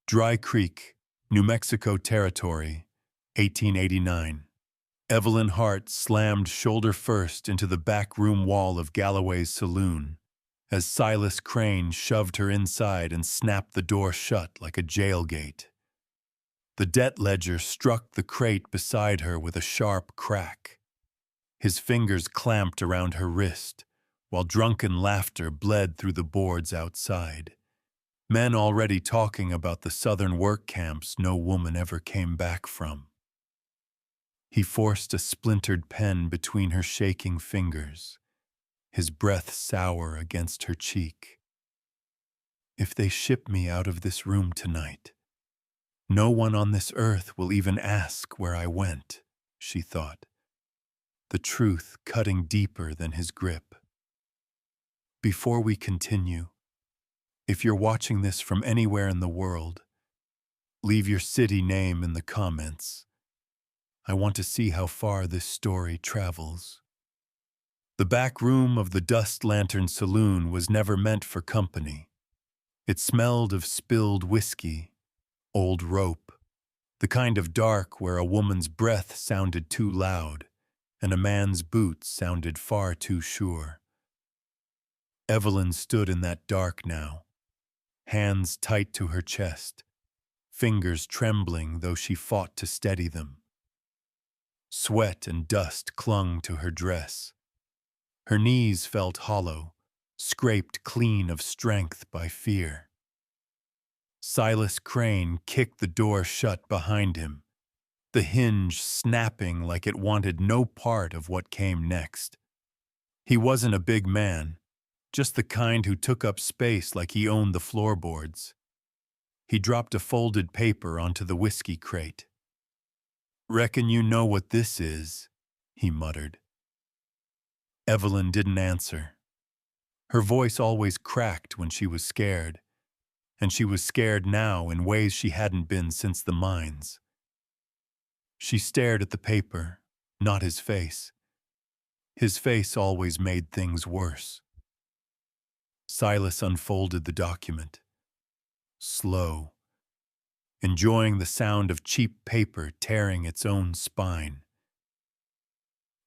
Dry Creek, New Mexico Territory, 1889. Evelyn Hart slammed shoulder first into the back room wall of Galloway's saloon as Silas Crane shoved her inside and snapped the door shut like a jail gate. The debt ledger struck the crate beside her with a sharp crack. His fingers clamped around her wrist, while drunken laughter bled through the boards outside. Men already talking about the southern work camps no woman ever came back from. He forced a splintered pen between her shaking fingers, his breath sour against her cheek. If they ship me out of this room tonight, no one on this earth will even ask where I went, she thought, the truth cutting deeper than his grip. Before we continue, if you're watching this from anywhere in the world, leave your city name in the comments. I want to see how far this story travels. The back room of the Dust Lantern Saloon was never meant for company. It smelled of spilled whiskey, old rope, the kind of dark where a woman's breath sounded too loud and a man's boots sounded far too sure. Evelyn stood in that dark now, hands tight to her chest, fingers trembling though she fought to steady them. Sweat and dust clung to her dress. Her knees felt hollow, scraped clean of strength by fear. Silas Crane kicked the door shut behind him, the hinge snapping like it wanted no part of what came next. He wasn't a big man, just the kind who took up space like he owned the floorboards. He dropped a folded paper onto the whiskey crate. "Reckon you know what this is," he muttered. Evelyn didn't answer. Her voice always cracked when she was scared, and she was scared now in ways she hadn't been since the mines. She stared at the paper, not his face. His face always made things worse. Silas unfolded the document. Slow, enjoying the sound of cheap paper tearing its own spine.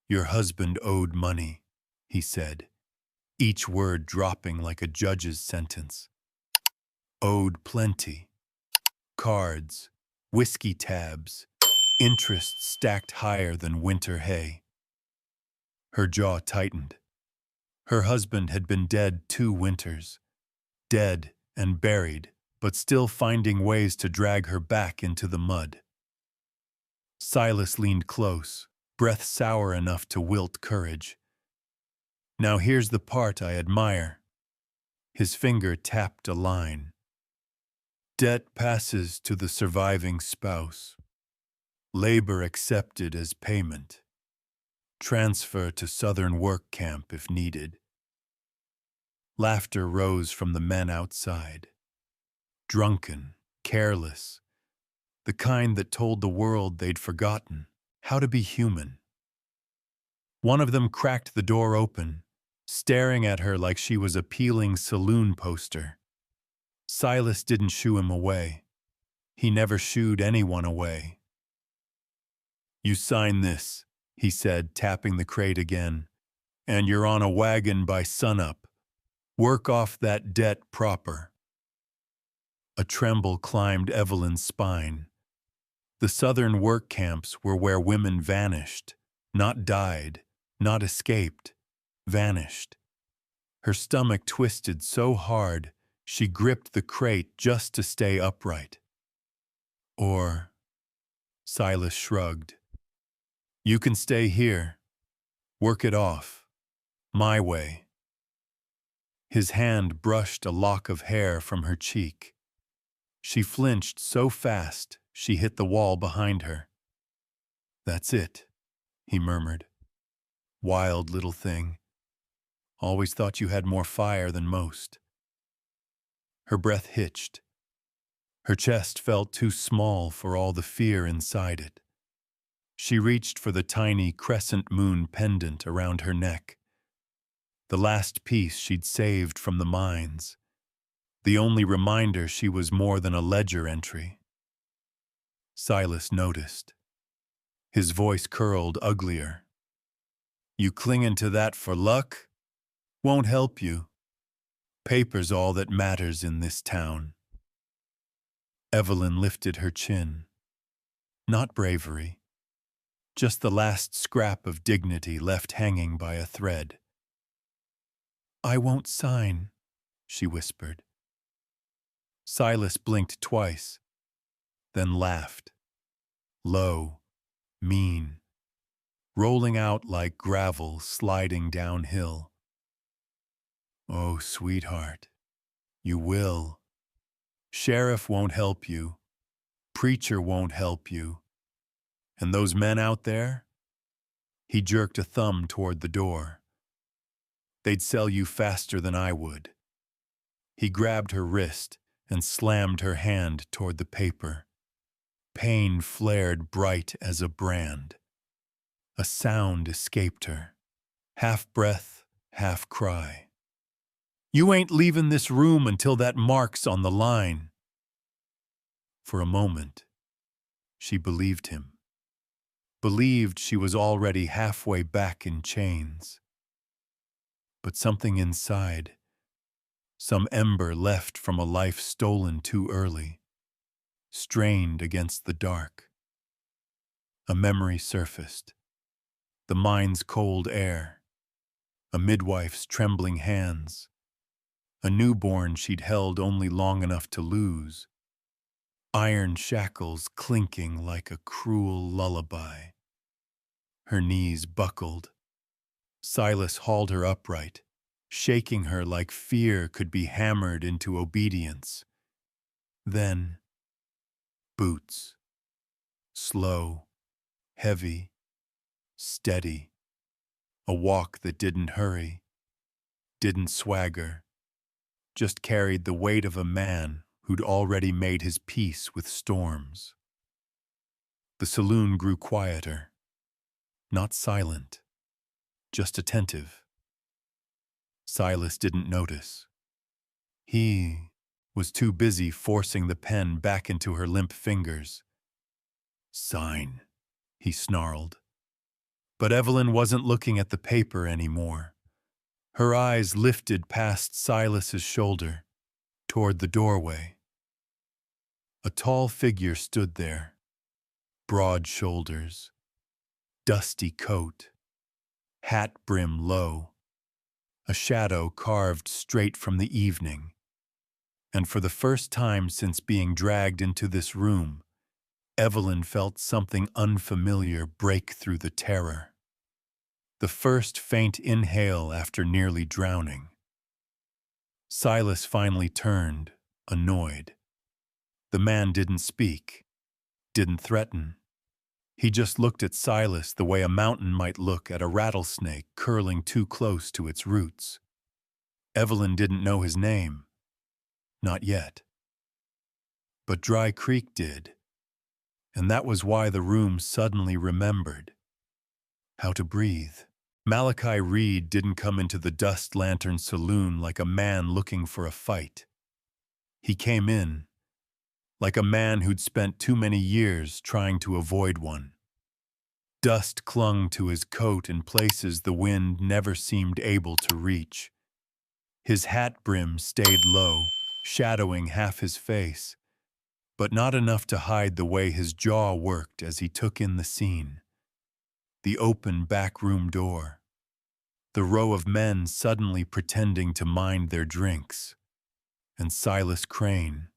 "Your husband owed money," he said, each word dropping like a judge's sentence. "Owed plenty. Cards, whiskey tabs, interest stacked higher than winter hay." Her jaw tightened. Her husband had been dead 2 winters, dead and buried, but still finding ways to drag her back into the mud. Silas leaned close, breath sour enough to wilt courage. "Now here's the part I admire." His finger tapped a line. "Debt passes to the surviving spouse. Labor accepted as payment. Transfer to Southern work camp if needed." Laughter rose from the men outside. Drunken, careless, the kind that told the world they'd forgotten how to be human. One of them cracked the door open, staring at her like she was a peeling saloon poster. Silas didn't shoo him away. He never shooed anyone away. "You sign this," he said, tapping the crate again, "and you're on a wagon by sunup. Work off that debt proper." A tremble climbed Evelyn's spine. The southern work camps were where women vanished, not died, not escaped, vanished. Her stomach twisted so hard she gripped the crate just to stay upright. "Or," Silas shrugged, "you can stay here. Work it off. My way." His hand brushed a lock of hair from her cheek. She flinched so fast she hit the wall behind her. "That's it," he murmured. "Wild little thing. Always thought you had more fire than most." Her breath hitched. Her chest felt too small for all the fear inside it. She reached for the tiny crescent moon pendant around her neck, the last piece she'd saved from the mines. the only reminder she was more than a ledger entry. Silas noticed. His voice curled uglier. You clinging to that for luck? Won't help you. Paper's all that matters in this town. Evelyn lifted her chin. Not bravery, just the last scrap of dignity left hanging by a thread. I won't sign, she whispered. Silas blinked twice, then laughed. Low, mean, rolling out like gravel sliding downhill. Oh, sweetheart, you will. Sheriff won't help you. Preacher won't help you. And those men out there? He jerked a thumb toward the door. They'd sell you faster than I would. He grabbed her wrist and slammed her hand toward the paper. Pain flared bright as a brand. A sound escaped her, half breath, half cry. You ain't leaving this room until that mark's on the line. For a moment, she believed him. Believed she was already halfway back in chains. But something inside, some ember left from a life stolen too early, strained against the dark. A memory surfaced, the mind's cold air, a midwife's trembling hands, a newborn she'd held only long enough to lose, iron shackles clinking like a cruel lullaby. Her knees buckled. Silas hauled her upright, shaking her like fear could be hammered into obedience. Then, boots. Slow, heavy, steady. A walk that didn't hurry, didn't swagger, just carried the weight of a man who'd already made his peace with storms. The saloon grew quieter, not silent, just attentive. Silas didn't notice. He was too busy forcing the pen back into her limp fingers. Sign, he snarled. But Evelyn wasn't looking at the paper anymore. Her eyes lifted past Silas's shoulder, toward the doorway. A tall figure stood there, broad shoulders, dusty coat, hat brim low, a shadow carved straight from the evening. And for the first time since being dragged into this room, Evelyn felt something unfamiliar break through the terror. The first faint inhale after nearly drowning. Silas finally turned, annoyed. The man didn't speak, didn't threaten. He just looked at Silas the way a mountain might look at a rattlesnake curling too close to its roots. Evelyn didn't know his name. Not yet. But Dry Creek did. And that was why the room suddenly remembered how to breathe. Malachi Reed didn't come into the Dust Lantern Saloon like a man looking for a fight. He came in like a man who'd spent too many years trying to avoid one. Dust clung to his coat in places the wind never seemed able to reach. His hat brim stayed low, shadowing half his face, but not enough to hide the way his jaw worked as he took in the scene. The open back room door. The row of men suddenly pretending to mind their drinks. And Silas Crane,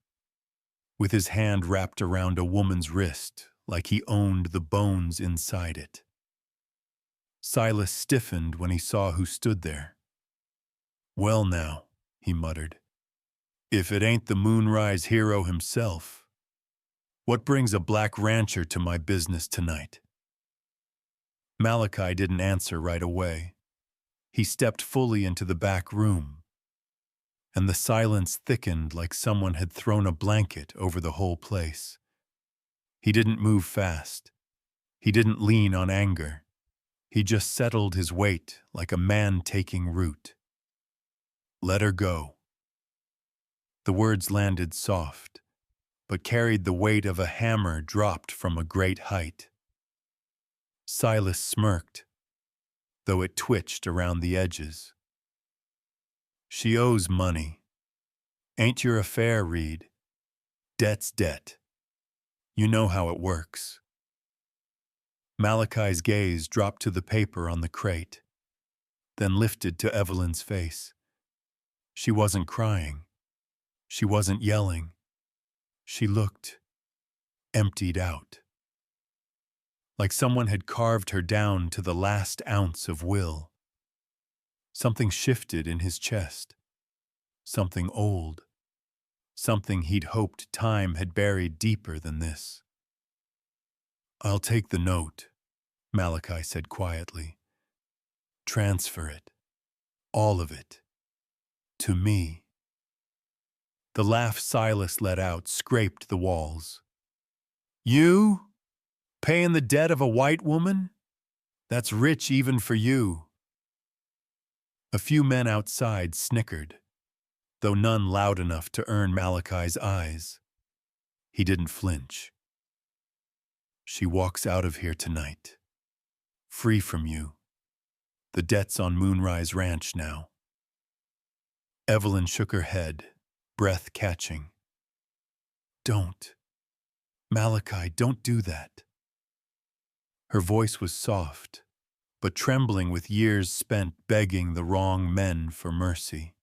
with his hand wrapped around a woman's wrist like he owned the bones inside it. Silas stiffened when he saw who stood there. Well now, he muttered, if it ain't the Moonrise hero himself, what brings a black rancher to my business tonight? Malachi didn't answer right away. He stepped fully into the back room, and the silence thickened like someone had thrown a blanket over the whole place. He didn't move fast. He didn't lean on anger. He just settled his weight like a man taking root. Let her go. The words landed soft, but carried the weight of a hammer dropped from a great height. Silas smirked, though it twitched around the edges. She owes money. Ain't your affair, Reed. Debt's debt. You know how it works. Malachi's gaze dropped to the paper on the crate, then lifted to Evelyn's face. She wasn't crying. She wasn't yelling. She looked emptied out, like someone had carved her down to the last ounce of will. Something shifted in his chest, something old, something he'd hoped time had buried deeper than this. "I'll take the note," Malachi said quietly. "Transfer it, all of it, to me." The laugh Silas let out scraped the walls. "You? Paying the debt of a white woman? That's rich even for you." A few men outside snickered, though none loud enough to earn Malachi's eyes. He didn't flinch. "She walks out of here tonight, free from you. The debt's on Moonrise Ranch now." Evelyn shook her head, breath catching. "Don't. Malachi, don't do that." Her voice was soft, but trembling with years spent begging the wrong men for mercy.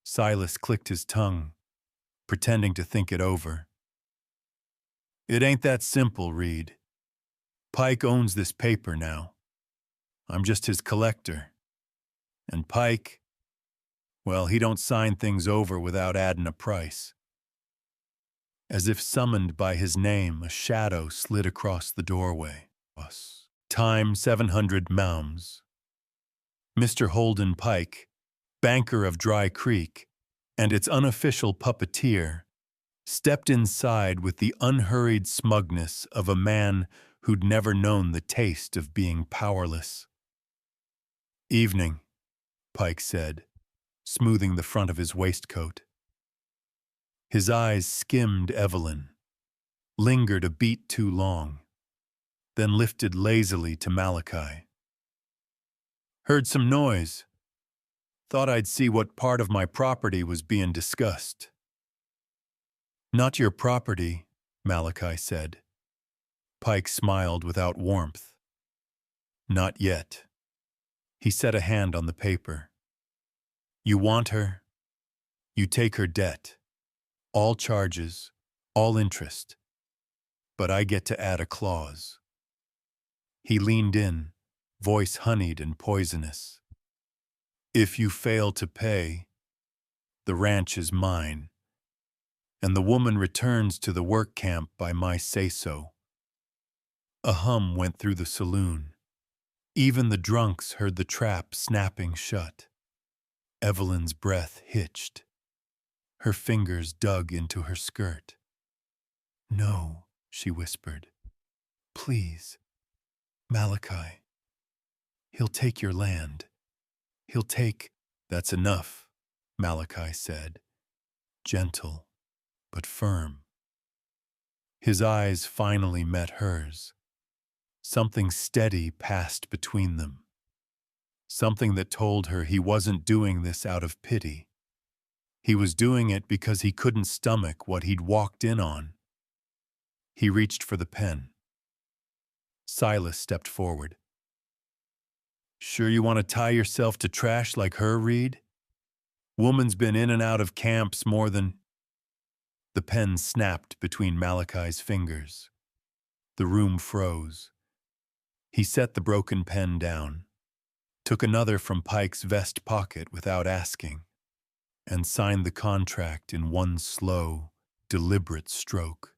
Silas clicked his tongue, pretending to think it over. "It ain't that simple, Reed. Pike owns this paper now. I'm just his collector. And Pike, well, he don't sign things over without adding a price." As if summoned by his name, a shadow slid across the doorway. Time 700 mounds. Mr. Holden Pike, banker of Dry Creek, and its unofficial puppeteer, stepped inside with the unhurried smugness of a man who'd never known the taste of being powerless. "Evening," Pike said, smoothing the front of his waistcoat. His eyes skimmed Evelyn, lingered a beat too long, then lifted lazily to Malachi. "Heard some noise. Thought I'd see what part of my property was being discussed." "Not your property," Malachi said. Pike smiled without warmth. "Not yet." He set a hand on the paper. "You want her? You take her debt. All charges, all interest. But I get to add a clause." He leaned in, voice honeyed and poisonous. "If you fail to pay, the ranch is mine, and the woman returns to the work camp by my say-so." A hum went through the saloon. Even the drunks heard the trap snapping shut. Evelyn's breath hitched. Her fingers dug into her skirt. "No," she whispered. "Please. Malachi. He'll take your land. He'll take—" "That's enough," Malachi said, gentle but firm. His eyes finally met hers. Something steady passed between them. Something that told her he wasn't doing this out of pity. He was doing it because he couldn't stomach what he'd walked in on. He reached for the pen. Silas stepped forward. "Sure you want to tie yourself to trash like her, Reed? Woman's been in and out of camps more than—" The pen snapped between Malachi's fingers. The room froze. He set the broken pen down, took another from Pike's vest pocket without asking, and signed the contract in one slow, deliberate stroke.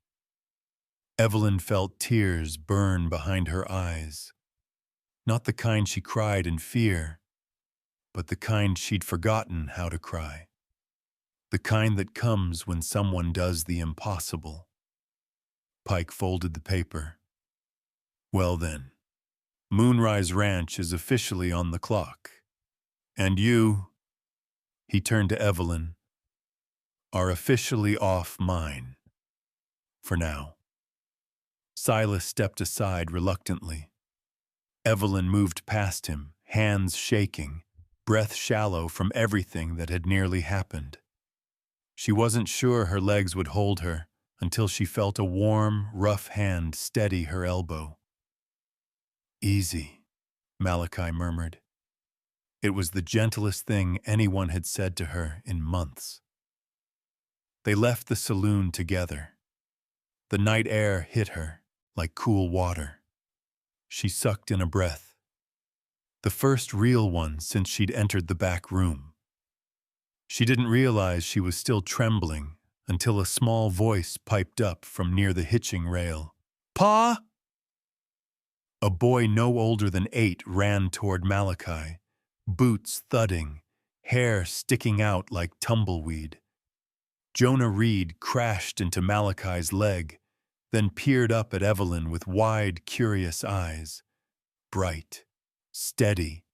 Evelyn felt tears burn behind her eyes. Not the kind she cried in fear, but the kind she'd forgotten how to cry. The kind that comes when someone does the impossible. Pike folded the paper. "Well then, Moonrise Ranch is officially on the clock. And you—" He turned to Evelyn. are officially off mine. For now. Silas stepped aside reluctantly. Evelyn moved past him, hands shaking, breath shallow from everything that had nearly happened. She wasn't sure her legs would hold her until she felt a warm, rough hand steady her elbow. "Easy," Malachi murmured. It was the gentlest thing anyone had said to her in months. They left the saloon together. The night air hit her like cool water. She sucked in a breath. The first real one since she'd entered the back room. She didn't realize she was still trembling until a small voice piped up from near the hitching rail. "Pa!" A boy no older than 8 ran toward Malachi, boots thudding, hair sticking out like tumbleweed. Jonah Reed crashed into Malachi's leg, then peered up at Evelyn with wide, curious eyes. Bright, steady,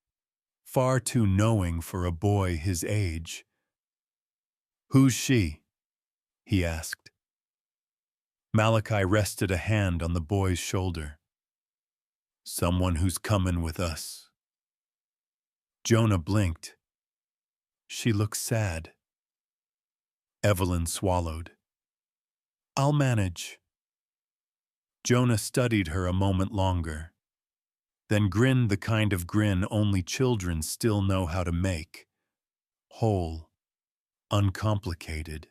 far too knowing for a boy his age. "Who's she?" he asked. Malachi rested a hand on the boy's shoulder. "Someone who's comin' with us." Jonah blinked. She looked sad. Evelyn swallowed. "I'll manage." Jonah studied her a moment longer, then grinned the kind of grin only children still know how to make. Whole, uncomplicated,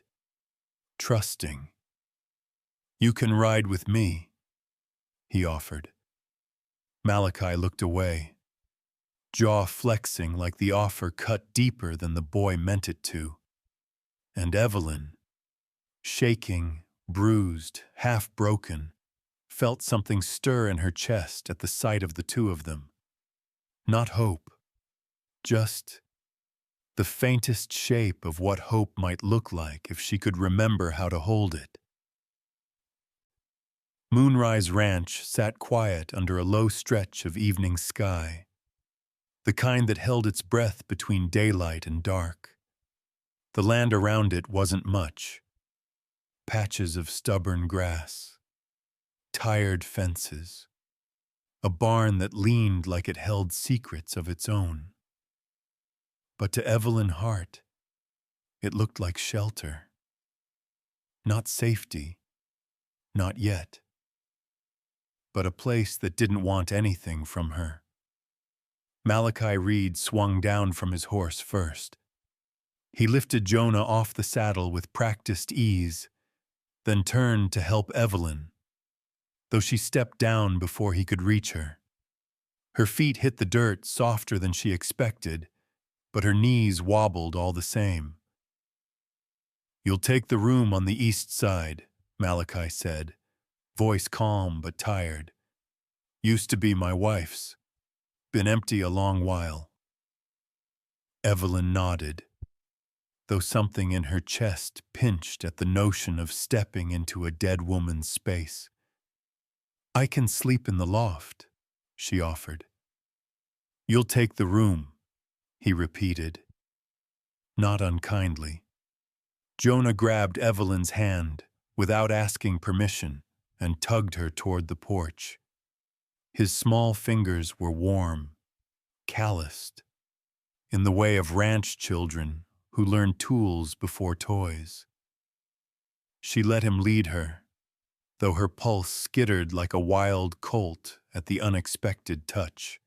trusting. "You can ride with me," he offered. Malachi looked away, jaw flexing like the offer cut deeper than the boy meant it to. And Evelyn, shaking, bruised, half broken, felt something stir in her chest at the sight of the two of them. Not hope, just the faintest shape of what hope might look like if she could remember how to hold it. Moonrise Ranch sat quiet under a low stretch of evening sky, the kind that held its breath between daylight and dark. The land around it wasn't much. Patches of stubborn grass, tired fences, a barn that leaned like it held secrets of its own. But to Evelyn Hart, it looked like shelter. Not safety, not yet, but a place that didn't want anything from her. Malachi Reed swung down from his horse first. He lifted Jonah off the saddle with practiced ease, then turned to help Evelyn, though she stepped down before he could reach her. Her feet hit the dirt softer than she expected, but her knees wobbled all the same. "You'll take the room on the east side," Malachi said, voice calm but tired. "Used to be my wife's. Been empty a long while." Evelyn nodded, though something in her chest pinched at the notion of stepping into a dead woman's space. "I can sleep in the loft," she offered. "You'll take the room," he repeated, not unkindly. Jonah grabbed Evelyn's hand without asking permission and tugged her toward the porch. His small fingers were warm, calloused, in the way of ranch children who learn tools before toys. She let him lead her, though her pulse skittered like a wild colt at the unexpected touch.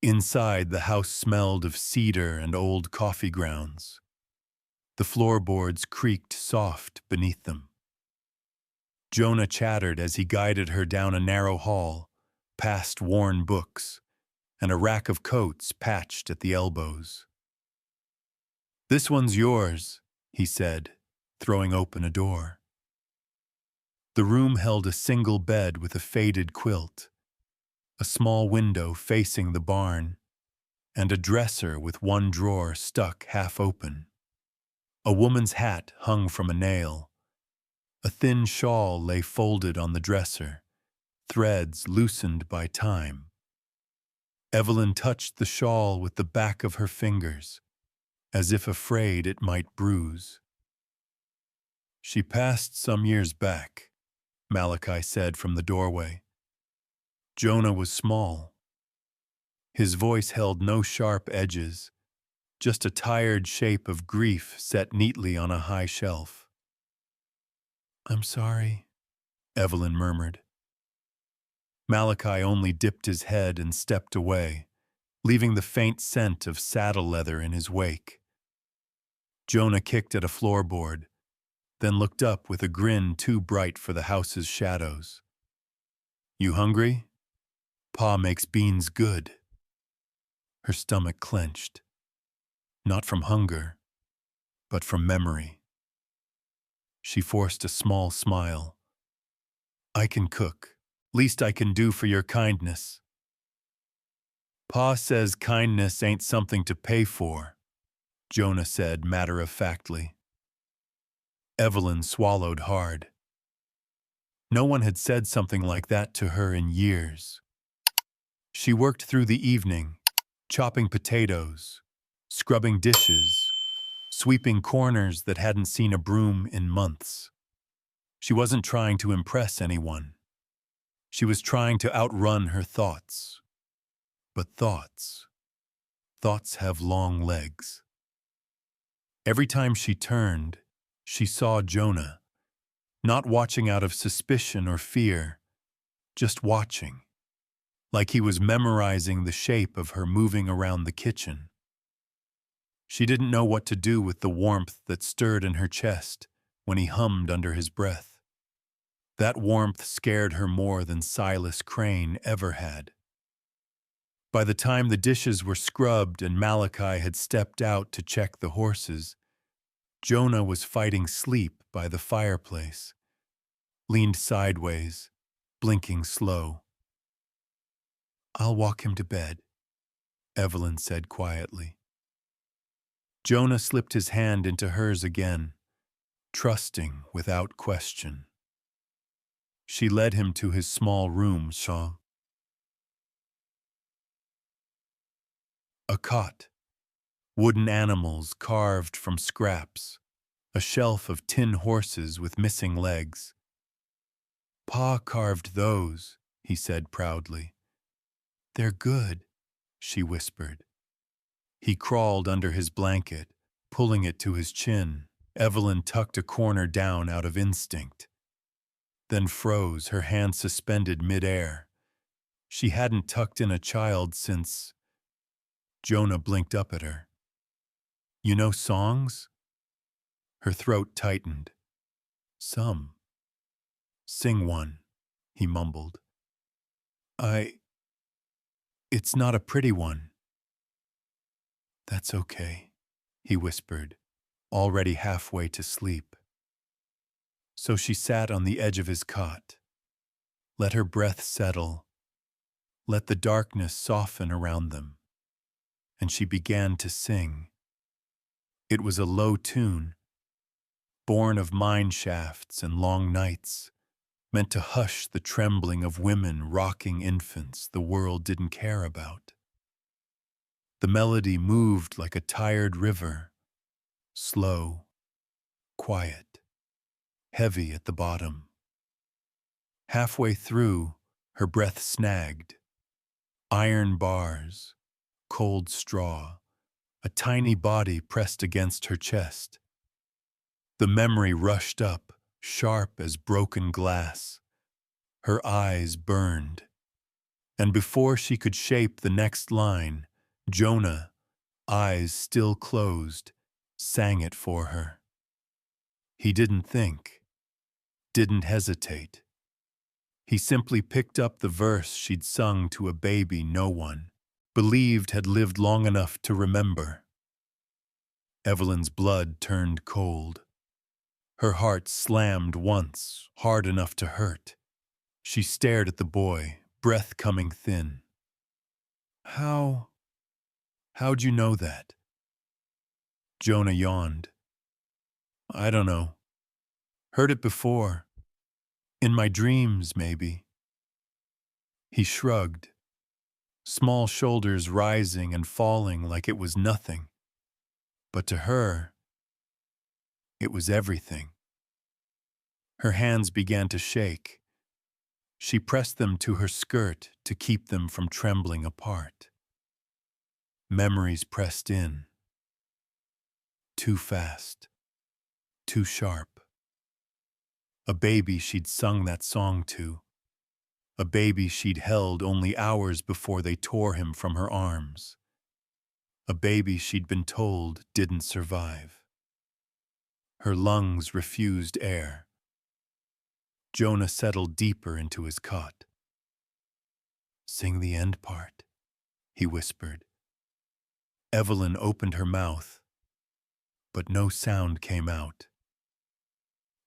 Inside, the house smelled of cedar and old coffee grounds. The floorboards creaked soft beneath them. Jonah chattered as he guided her down a narrow hall, past worn books, and a rack of coats patched at the elbows. "This one's yours," he said, throwing open a door. The room held a single bed with a faded quilt, a small window facing the barn, and a dresser with one drawer stuck half open. A woman's hat hung from a nail. A thin shawl lay folded on the dresser, threads loosened by time. Evelyn touched the shawl with the back of her fingers, as if afraid it might bruise. She passed some years back, Malachi said from the doorway. Jonah was small. His voice held no sharp edges, just a tired shape of grief set neatly on a high shelf. "I'm sorry," Evelyn murmured. Malachi only dipped his head and stepped away, leaving the faint scent of saddle leather in his wake. Jonah kicked at a floorboard, then looked up with a grin too bright for the house's shadows. "You hungry? Pa makes beans good." Her stomach clenched, not from hunger, but from memory. She forced a small smile. "I can cook. Least I can do for your kindness." "Pa says kindness ain't something to pay for," Jonah said matter-of-factly. Evelyn swallowed hard. No one had said something like that to her in years. She worked through the evening, chopping potatoes, scrubbing dishes, sweeping corners that hadn't seen a broom in months. She wasn't trying to impress anyone. She was trying to outrun her thoughts. But thoughts have long legs. Every time she turned, she saw Jonah, not watching out of suspicion or fear, just watching, like he was memorizing the shape of her moving around the kitchen. She didn't know what to do with the warmth that stirred in her chest when he hummed under his breath. That warmth scared her more than Silas Crane ever had. By the time the dishes were scrubbed and Malachi had stepped out to check the horses, Jonah was fighting sleep by the fireplace, leaned sideways, blinking slow. "I'll walk him to bed," Evelyn said quietly. Jonah slipped his hand into hers again, trusting without question. She led him to his small room, a cot, wooden animals carved from scraps, a shelf of tin horses with missing legs. "Pa carved those," he said proudly. "They're good," she whispered. He crawled under his blanket, pulling it to his chin. Evelyn tucked a corner down out of instinct, then froze, her hand suspended midair. She hadn't tucked in a child since... Jonah blinked up at her. "You know songs?" Her throat tightened. "Some." "Sing one," he mumbled. It's not a pretty one." "That's okay," he whispered, already halfway to sleep. So she sat on the edge of his cot, let her breath settle, let the darkness soften around them, and she began to sing. It was a low tune, born of mine shafts and long nights, meant to hush the trembling of women rocking infants the world didn't care about. The melody moved like a tired river, slow, quiet, heavy at the bottom. Halfway through, her breath snagged. Iron bars, cold straw, a tiny body pressed against her chest. The memory rushed up, sharp as broken glass. Her eyes burned. And before she could shape the next line, Jonah, eyes still closed, sang it for her. He didn't think, didn't hesitate. He simply picked up the verse she'd sung to a baby no one believed had lived long enough to remember. Evelyn's blood turned cold. Her heart slammed once, hard enough to hurt. She stared at the boy, breath coming thin. How'd you know that?" Jonah yawned. "I don't know. Heard it before. In my dreams, maybe." He shrugged, small shoulders rising and falling like it was nothing. But to her, it was everything. Her hands began to shake. She pressed them to her skirt to keep them from trembling apart. Memories pressed in. Too fast. Too sharp. A baby she'd sung that song to. A baby she'd held only hours before they tore him from her arms. A baby she'd been told didn't survive. Her lungs refused air. Jonah settled deeper into his cot. "Sing the end part," he whispered. Evelyn opened her mouth, but no sound came out.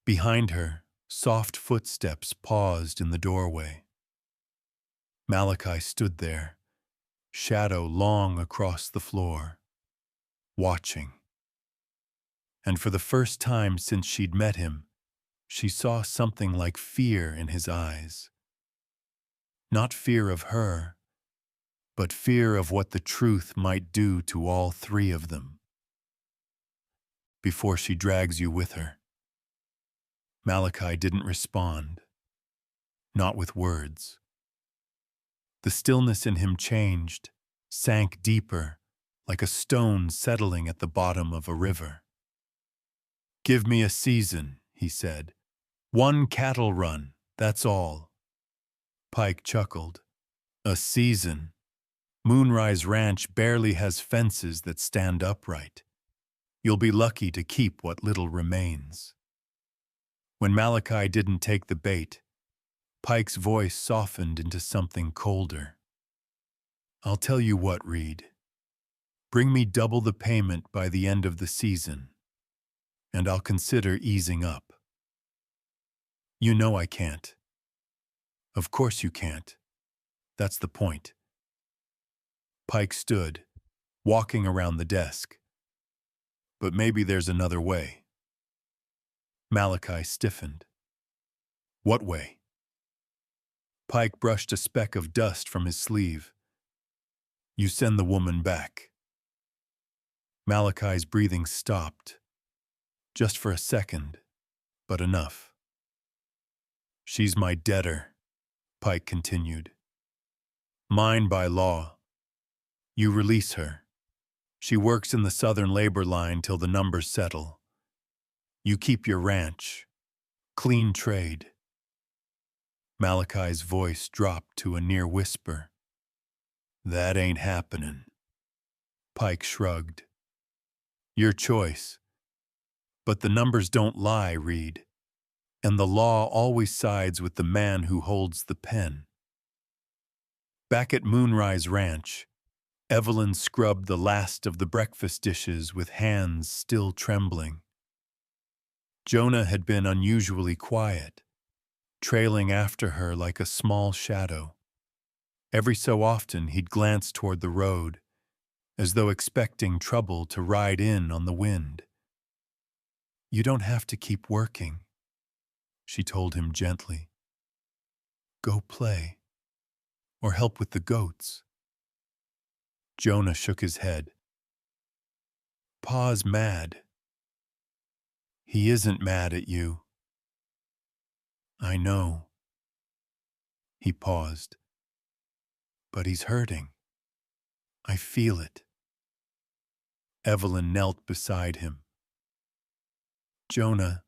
Behind her, soft footsteps paused in the doorway. Malachi stood there, shadow long across the floor, watching. And for the first time since she'd met him, she saw something like fear in his eyes. Not fear of her, but fear of what the truth might do to all three of them. "Before she drags you with her." Malachi didn't respond, not with words. The stillness in him changed, sank deeper, like a stone settling at the bottom of a river. "Give me a season," he said. "One cattle run, that's all." Pike chuckled. "A season? Moonrise Ranch barely has fences that stand upright. You'll be lucky to keep what little remains." When Malachi didn't take the bait, Pike's voice softened into something colder. "I'll tell you what, Reed. Bring me double the payment by the end of the season, and I'll consider easing up." "You know I can't." "Of course you can't. That's the point." Pike stood, walking around the desk. "But maybe there's another way." Malachi stiffened. "What way?" Pike brushed a speck of dust from his sleeve. "You send the woman back." Malachi's breathing stopped. Just for a second, but enough. "She's my debtor," Pike continued. "Mine by law. You release her. She works in the Southern labor line till the numbers settle. You keep your ranch. Clean trade." Malachi's voice dropped to a near whisper. "That ain't happening." Pike shrugged. "Your choice. But the numbers don't lie, Reed. And the law always sides with the man who holds the pen." Back at Moonrise Ranch, Evelyn scrubbed the last of the breakfast dishes with hands still trembling. Jonah had been unusually quiet, trailing after her like a small shadow. Every so often he'd glance toward the road, as though expecting trouble to ride in on the wind. "You don't have to keep working," she told him gently. "Go play, or help with the goats." Jonah shook his head. "Pa's mad." "He isn't mad at you." "I know." He paused. "But he's hurting. I feel it." Evelyn knelt beside him. "Jonah,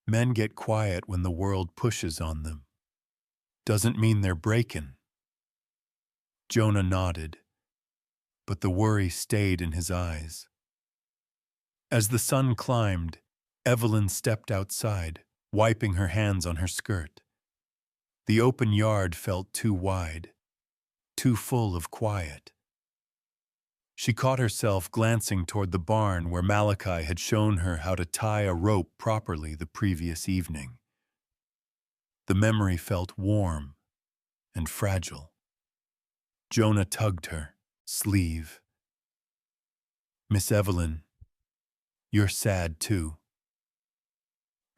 men get quiet when the world pushes on them. Doesn't mean they're breaking." Jonah nodded, but the worry stayed in his eyes. As the sun climbed, Evelyn stepped outside, wiping her hands on her skirt. The open yard felt too wide, too full of quiet. She caught herself glancing toward the barn where Malachi had shown her how to tie a rope properly the previous evening. The memory felt warm and fragile. Jonah tugged her sleeve. "Miss Evelyn, you're sad too."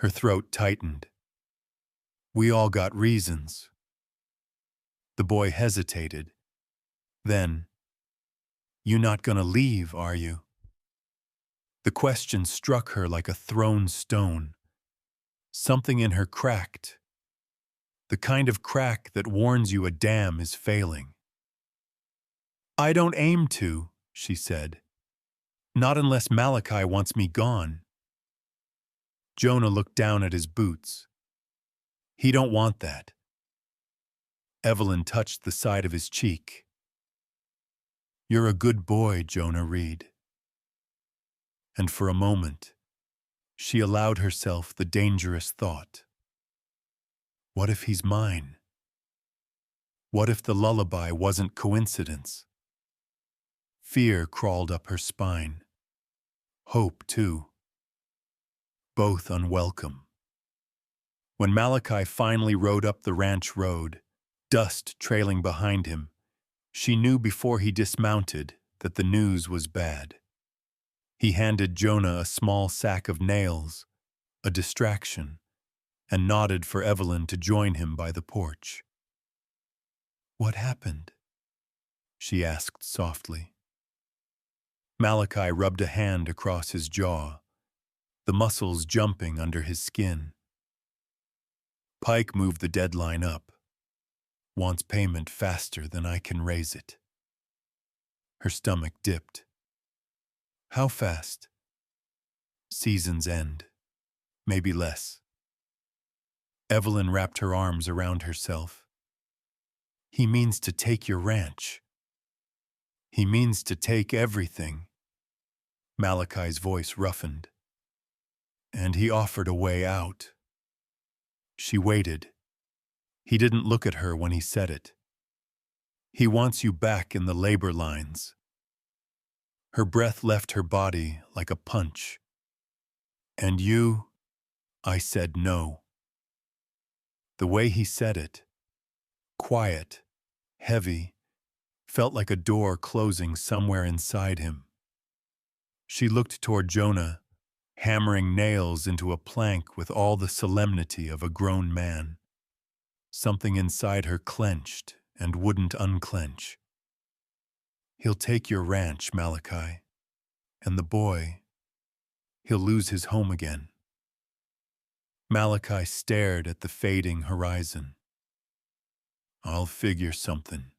Her throat tightened. "We all got reasons." The boy hesitated. Then, "You not gonna leave, are you?" The question struck her like a thrown stone. Something in her cracked, the kind of crack that warns you a dam is failing. "I don't aim to," she said. "Not unless Malachi wants me gone." Jonah looked down at his boots. "He don't want that." Evelyn touched the side of his cheek. "You're a good boy, Jonah Reed." And for a moment, she allowed herself the dangerous thought. What if he's mine? What if the lullaby wasn't coincidence? Fear crawled up her spine. Hope, too. Both unwelcome. When Malachi finally rode up the ranch road, dust trailing behind him, she knew before he dismounted that the news was bad. He handed Jonah a small sack of nails, a distraction, and nodded for Evelyn to join him by the porch. "What happened?" she asked softly. Malachi rubbed a hand across his jaw, the muscles jumping under his skin. "Pike moved the deadline up. Wants payment faster than I can raise it." Her stomach dipped. "How fast?" "Season's end. Maybe less." Evelyn wrapped her arms around herself. "He means to take your ranch. He means to take everything." Malachi's voice roughened. "And he offered a way out." She waited. He didn't look at her when he said it. "He wants you back in the labor lines." Her breath left her body like a punch. "And you?" I said no. The way he said it, quiet, heavy, felt like a door closing somewhere inside him. She looked toward Jonah, hammering nails into a plank with all the solemnity of a grown man. Something inside her clenched and wouldn't unclench. "He'll take your ranch, Malachi. And the boy, he'll lose his home again." Malachi stared at the fading horizon. "I'll figure something."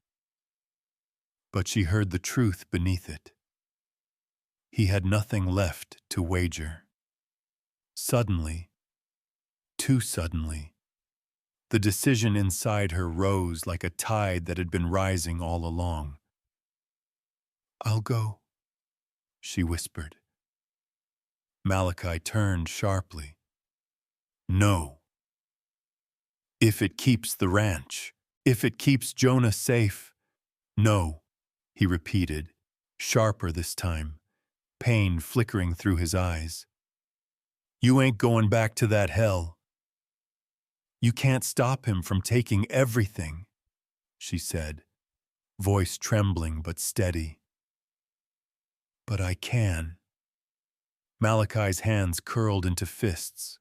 But she heard the truth beneath it. He had nothing left to wager. Suddenly, too suddenly, the decision inside her rose like a tide that had been rising all along. "I'll go," she whispered. Malachi turned sharply. "No. If it keeps the ranch, if it keeps Jonah safe." "No," he repeated, sharper this time, pain flickering through his eyes. "You ain't going back to that hell." "You can't stop him from taking everything," she said, voice trembling but steady. "But I can." Malachi's hands curled into fists.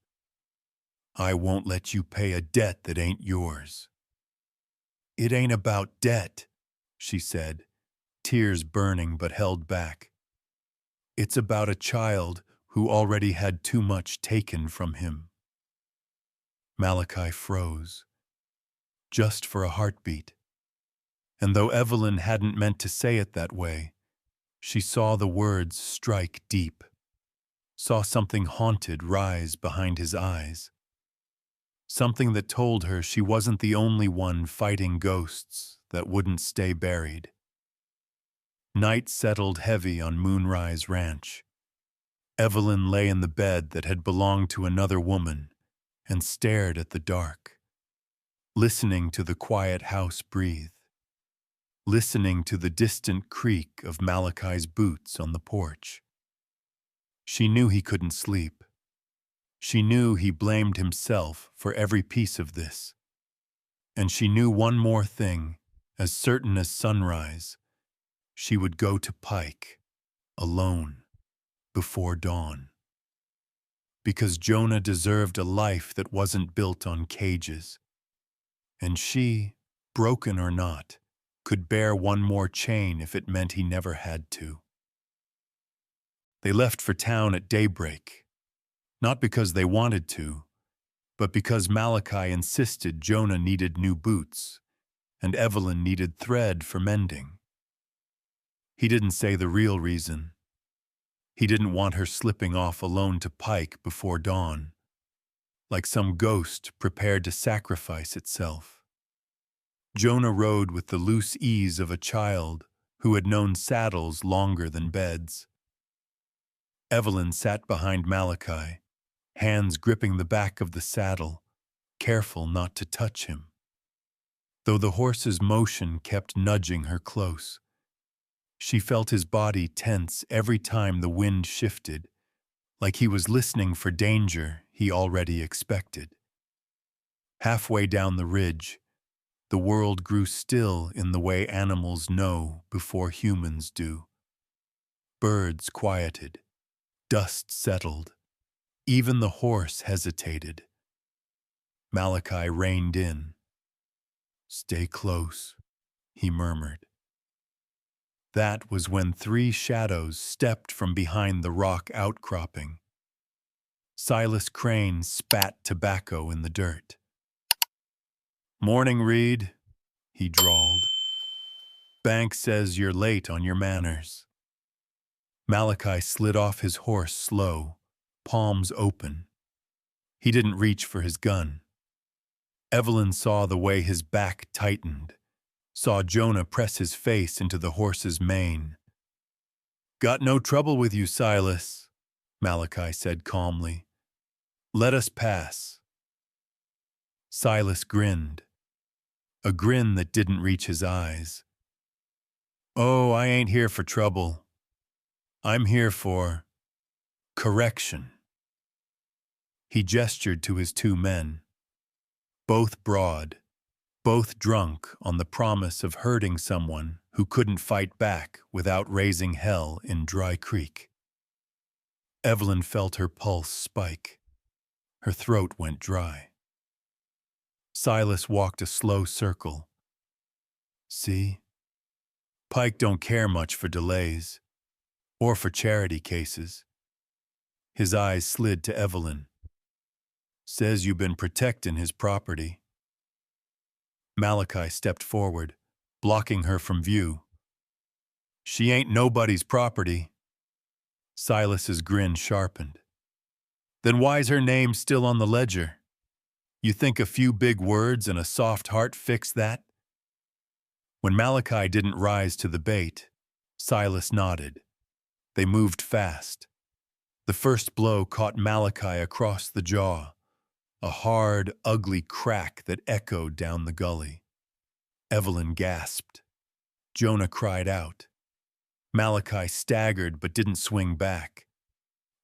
"I won't let you pay a debt that ain't yours." "It ain't about debt," she said, tears burning but held back. "It's about a child who already had too much taken from him." Malachi froze, just for a heartbeat. And though Evelyn hadn't meant to say it that way, she saw the words strike deep, saw something haunted rise behind his eyes. Something that told her she wasn't the only one fighting ghosts that wouldn't stay buried. Night settled heavy on Moonrise Ranch. Evelyn lay in the bed that had belonged to another woman and stared at the dark, listening to the quiet house breathe, listening to the distant creak of Malachi's boots on the porch. She knew he couldn't sleep. She knew he blamed himself for every piece of this. And she knew one more thing, as certain as sunrise. She would go to Pike, alone, before dawn. Because Jonah deserved a life that wasn't built on cages. And she, broken or not, could bear one more chain if it meant he never had to. They left for town at daybreak, not because they wanted to, But because Malachi insisted Jonah needed new boots, and Evelyn needed thread for mending. He didn't say the real reason. He didn't want her slipping off alone to Pike before dawn, like some ghost prepared to sacrifice itself. Jonah rode with the loose ease of a child who had known saddles longer than beds. Evelyn sat behind Malachi, hands gripping the back of the saddle, careful not to touch him. Though the horse's motion kept nudging her close, she felt his body tense every time the wind shifted, like he was listening for danger he already expected. Halfway down the ridge, the world grew still in the way animals know before humans do. Birds quieted, dust settled, even the horse hesitated. Malachi reined in. "Stay close," he murmured. That was when 3 shadows stepped from behind the rock outcropping. Silas Crane spat tobacco in the dirt. "Morning, Reed," he drawled. "Bank says you're late on your manners." Malachi slid off his horse slow, palms open. He didn't reach for his gun. Evelyn saw the way his back tightened, saw Jonah press his face into the horse's mane. "Got no trouble with you, Silas," Malachi said calmly. "Let us pass." Silas grinned, a grin that didn't reach his eyes. "Oh, I ain't here for trouble. I'm here for correction." He gestured to his 2 men, both broad, both drunk on the promise of hurting someone who couldn't fight back without raising hell in Dry Creek. Evelyn felt her pulse spike. Her throat went dry. Silas walked a slow circle. "See? Pike don't care much for delays, or for charity cases." His eyes slid to Evelyn. "Says you've been protecting his property." Malachi stepped forward, blocking her from view. "She ain't nobody's property." Silas's grin sharpened. "Then why's her name still on the ledger? You think a few big words and a soft heart fix that?" When Malachi didn't rise to the bait, Silas nodded. They moved fast. The first blow caught Malachi across the jaw, a hard, ugly crack that echoed down the gully. Evelyn gasped. Jonah cried out. Malachi staggered but didn't swing back.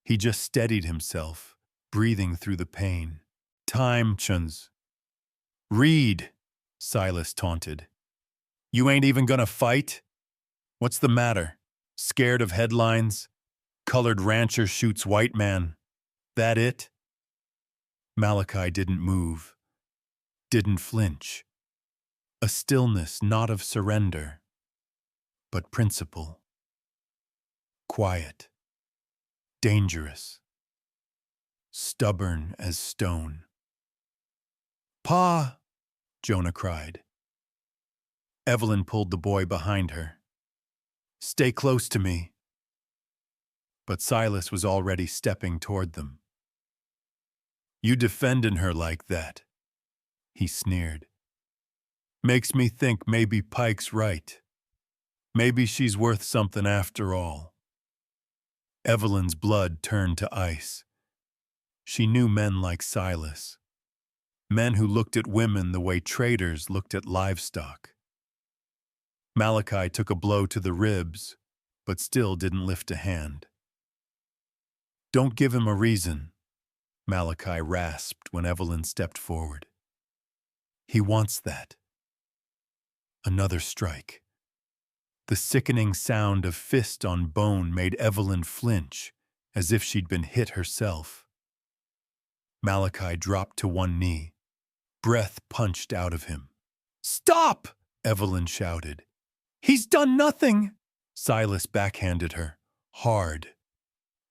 He just steadied himself, breathing through the pain. "Time, Chuns." "Reed," Silas taunted. "You ain't even gonna fight? What's the matter? Scared of headlines? Colored rancher shoots white man. That it?" Malachi didn't move, didn't flinch. A stillness not of surrender, but principle. Quiet, dangerous, stubborn as stone. "Pa!" Jonah cried. Evelyn pulled the boy behind her. "Stay close to me." But Silas was already stepping toward them. "You defending her like that," he sneered. "Makes me think maybe Pike's right. Maybe she's worth something after all." Evelyn's blood turned to ice. She knew men like Silas. Men who looked at women the way traders looked at livestock. Malachi took a blow to the ribs, but still didn't lift a hand. "Don't give him a reason," Malachi rasped when Evelyn stepped forward. "He wants that." Another strike. The sickening sound of fist on bone made Evelyn flinch, as if she'd been hit herself. Malachi dropped to one knee. Breath punched out of him. "Stop!" Evelyn shouted. "He's done nothing!" Silas backhanded her, hard.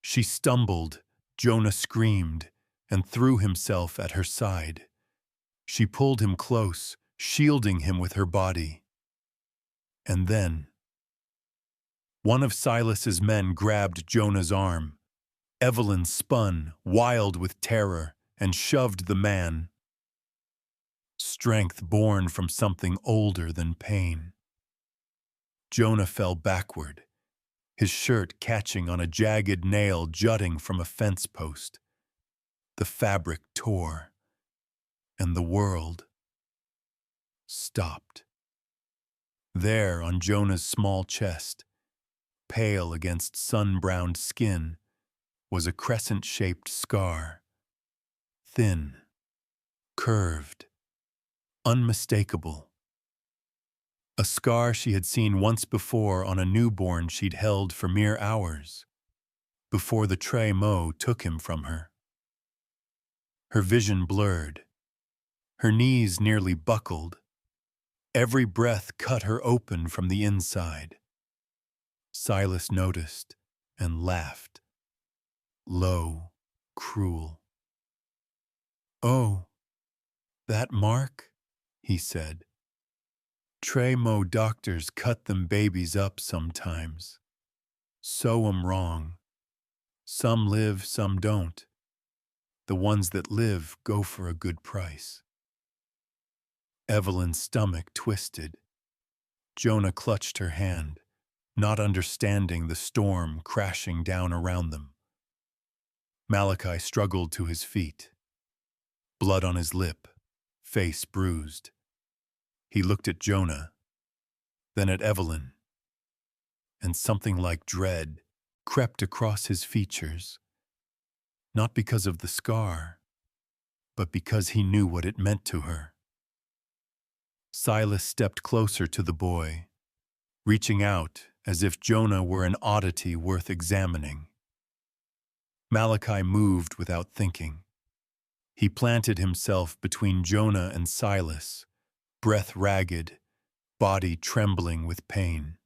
She stumbled, Jonah screamed, and threw himself at her side. She pulled him close, shielding him with her body. And then, one of Silas's men grabbed Jonah's arm. Evelyn spun, wild with terror, and shoved the man. Strength born from something older than pain. Jonah fell backward, his shirt catching on a jagged nail jutting from a fence post. The fabric tore, and the world stopped. There, on Jonah's small chest, pale against sun-browned skin, was a crescent-shaped scar. Thin, curved, unmistakable. A scar she had seen once before on a newborn she'd held for mere hours, before the Trey Mo took him from her. Her vision blurred. Her knees nearly buckled. Every breath cut her open from the inside. Silas noticed and laughed. Low, cruel. "Oh, that mark?" he said. "Trey Mo doctors cut them babies up sometimes. Sew 'em wrong. Some live, some don't. The ones that live go for a good price." Evelyn's stomach twisted. Jonah clutched her hand, not understanding the storm crashing down around them. Malachi struggled to his feet, blood on his lip, face bruised. He looked at Jonah, then at Evelyn, and something like dread crept across his features, not because of the scar, but because he knew what it meant to her. Silas stepped closer to the boy, reaching out as if Jonah were an oddity worth examining. Malachi moved without thinking. He planted himself between Jonah and Silas, breath ragged, body trembling with pain.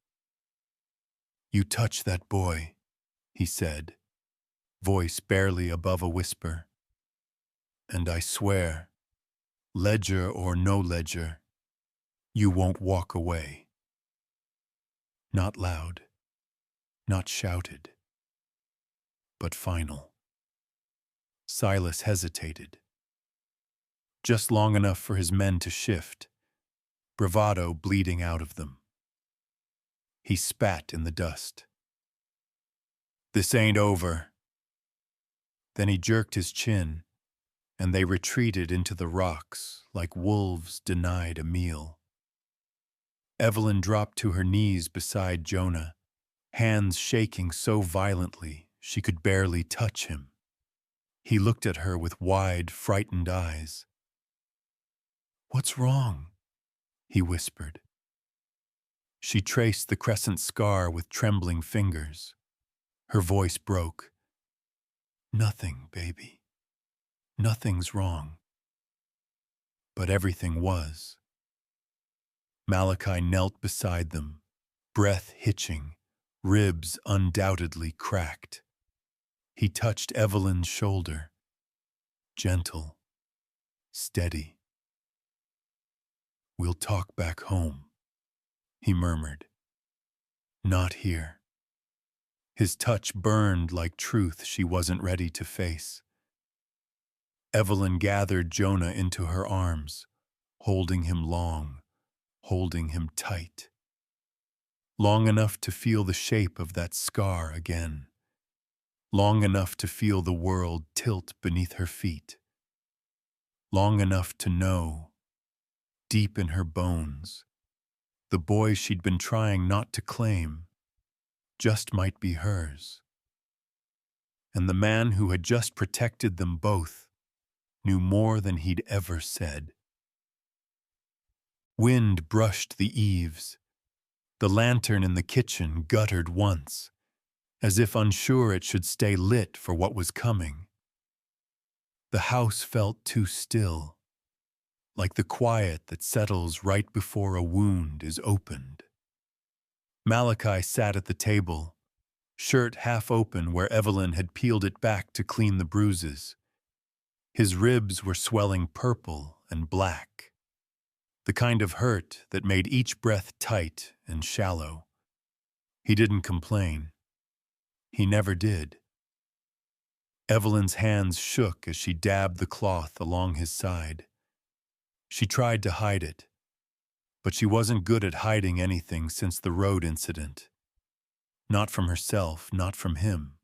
"You touch that boy," he said, voice barely above a whisper. "And I swear, ledger or no ledger, you won't walk away." Not loud, not shouted, but final. Silas hesitated. Just long enough for his men to shift, bravado bleeding out of them. He spat in the dust. "This ain't over." Then he jerked his chin, and they retreated into the rocks like wolves denied a meal. Evelyn dropped to her knees beside Jonah, hands shaking so violently she could barely touch him. He looked at her with wide, frightened eyes. "What's wrong?" he whispered. She traced the crescent scar with trembling fingers. Her voice broke. "Nothing, baby. Nothing's wrong." But everything was. Malachi knelt beside them, breath hitching, ribs undoubtedly cracked. He touched Evelyn's shoulder. Gentle, steady. "We'll talk back home," he murmured. "Not here." His touch burned like truth she wasn't ready to face. Evelyn gathered Jonah into her arms, holding him long, holding him tight. Long enough to feel the shape of that scar again. Long enough to feel the world tilt beneath her feet. Long enough to know, deep in her bones, the boy she'd been trying not to claim just might be hers. And the man who had just protected them both knew more than he'd ever said. Wind brushed the eaves. The lantern in the kitchen guttered once, as if unsure it should stay lit for what was coming. The house felt too still, like the quiet that settles right before a wound is opened. Malachi sat at the table, shirt half open where Evelyn had peeled it back to clean the bruises. His ribs were swelling purple and black, the kind of hurt that made each breath tight and shallow. He didn't complain. He never did. Evelyn's hands shook as she dabbed the cloth along his side. She tried to hide it, but she wasn't good at hiding anything since the road incident. Not from herself, not from him.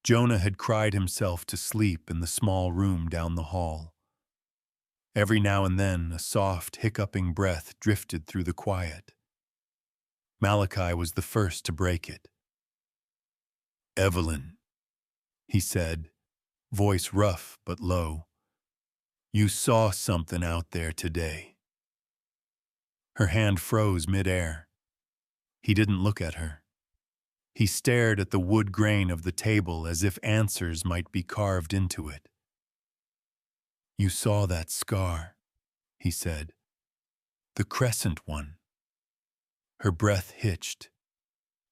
Jonah had cried himself to sleep in the small room down the hall. Every now and then, a soft, hiccuping breath drifted through the quiet. Malachi was the first to break it. "Evelyn," he said, voice rough but low, "you saw something out there today." Her hand froze mid-air. He didn't look at her. He stared at the wood grain of the table as if answers might be carved into it. "You saw that scar," he said. "The crescent one." Her breath hitched.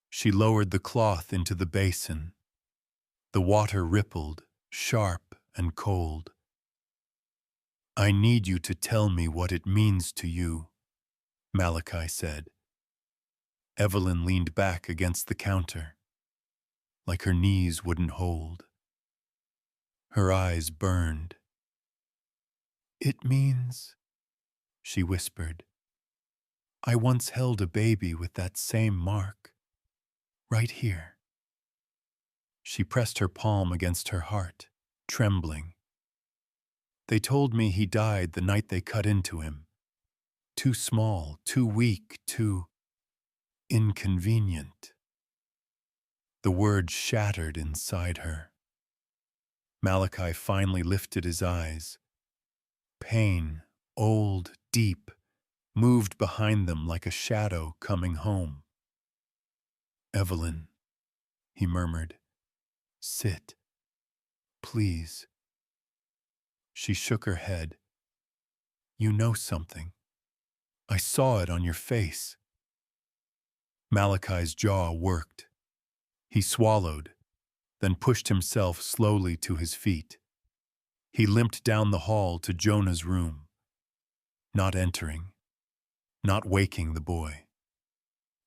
She lowered the cloth into the basin. The water rippled, sharp and cold. "I need you to tell me what it means to you," Malachi said. Evelyn leaned back against the counter, like her knees wouldn't hold. Her eyes burned. "It means," she whispered, "I once held a baby with that same mark, right here." She pressed her palm against her heart, trembling. "They told me he died the night they cut into him. Too small, too weak, too inconvenient." The words shattered inside her. Malachi finally lifted his eyes. Pain, old, deep, moved behind them like a shadow coming home. "Evelyn," he murmured, "sit, please." She shook her head. "You know something. I saw it on your face." Malachi's jaw worked. He swallowed, then pushed himself slowly to his feet. He limped down the hall to Jonah's room, not entering, not waking the boy,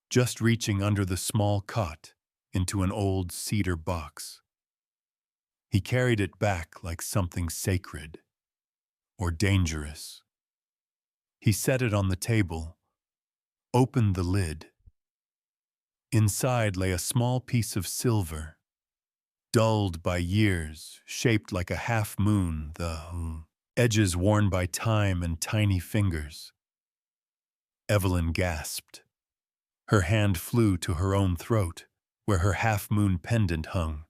just reaching under the small cot into an old cedar box. He carried it back like something sacred or dangerous. He set it on the table, opened the lid. Inside lay a small piece of silver, dulled by years, shaped like a half-moon, the edges worn by time and tiny fingers. Evelyn gasped. Her hand flew to her own throat, where her half-moon pendant hung.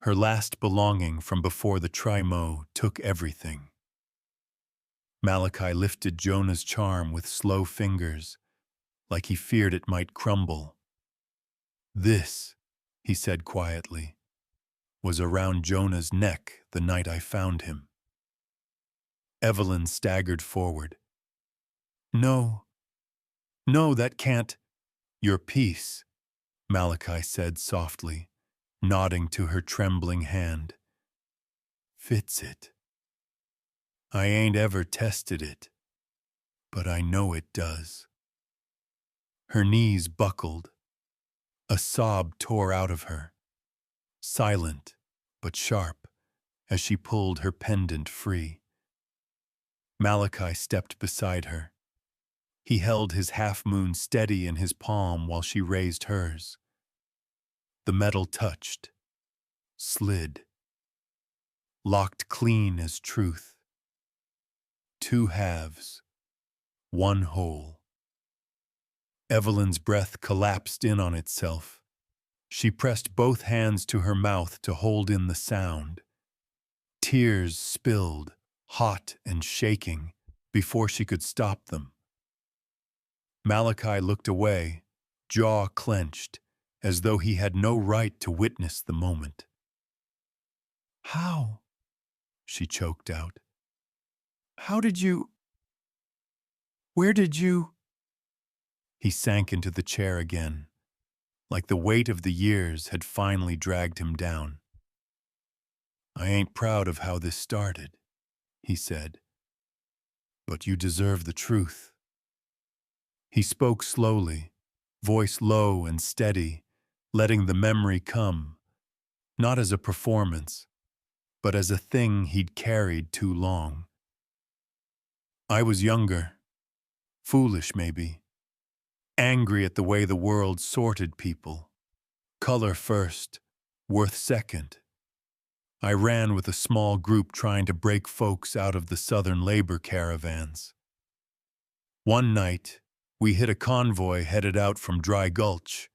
Her last belonging from before the Trimo took everything. Malachi lifted Jonah's charm with slow fingers, like he feared it might crumble. "This," he said quietly, "was around Jonah's neck the night I found him." Evelyn staggered forward. "No, no, that can't—" "Your piece," Malachi said softly, nodding to her trembling hand. "Fits it. I ain't ever tested it, but I know it does." Her knees buckled. A sob tore out of her, silent but sharp, as she pulled her pendant free. Malachi stepped beside her. He held his half-moon steady in his palm while she raised hers. The metal touched, slid, locked clean as truth. Two halves, one whole. Evelyn's breath collapsed in on itself. She pressed both hands to her mouth to hold in the sound. Tears spilled, hot and shaking, before she could stop them. Malachi looked away, jaw clenched, as though he had no right to witness the moment. "How?" she choked out. "How did you... Where did you..." He sank into the chair again, like the weight of the years had finally dragged him down. I ain't proud of how this started, he said, but you deserve the truth. He spoke slowly, voice low and steady, letting the memory come, not as a performance, but as a thing he'd carried too long. I was younger, foolish maybe, angry at the way the world sorted people. Color first, worth second. I ran with a small group trying to break folks out of the Southern labor caravans. One night, we hit a convoy headed out from Dry Gulch.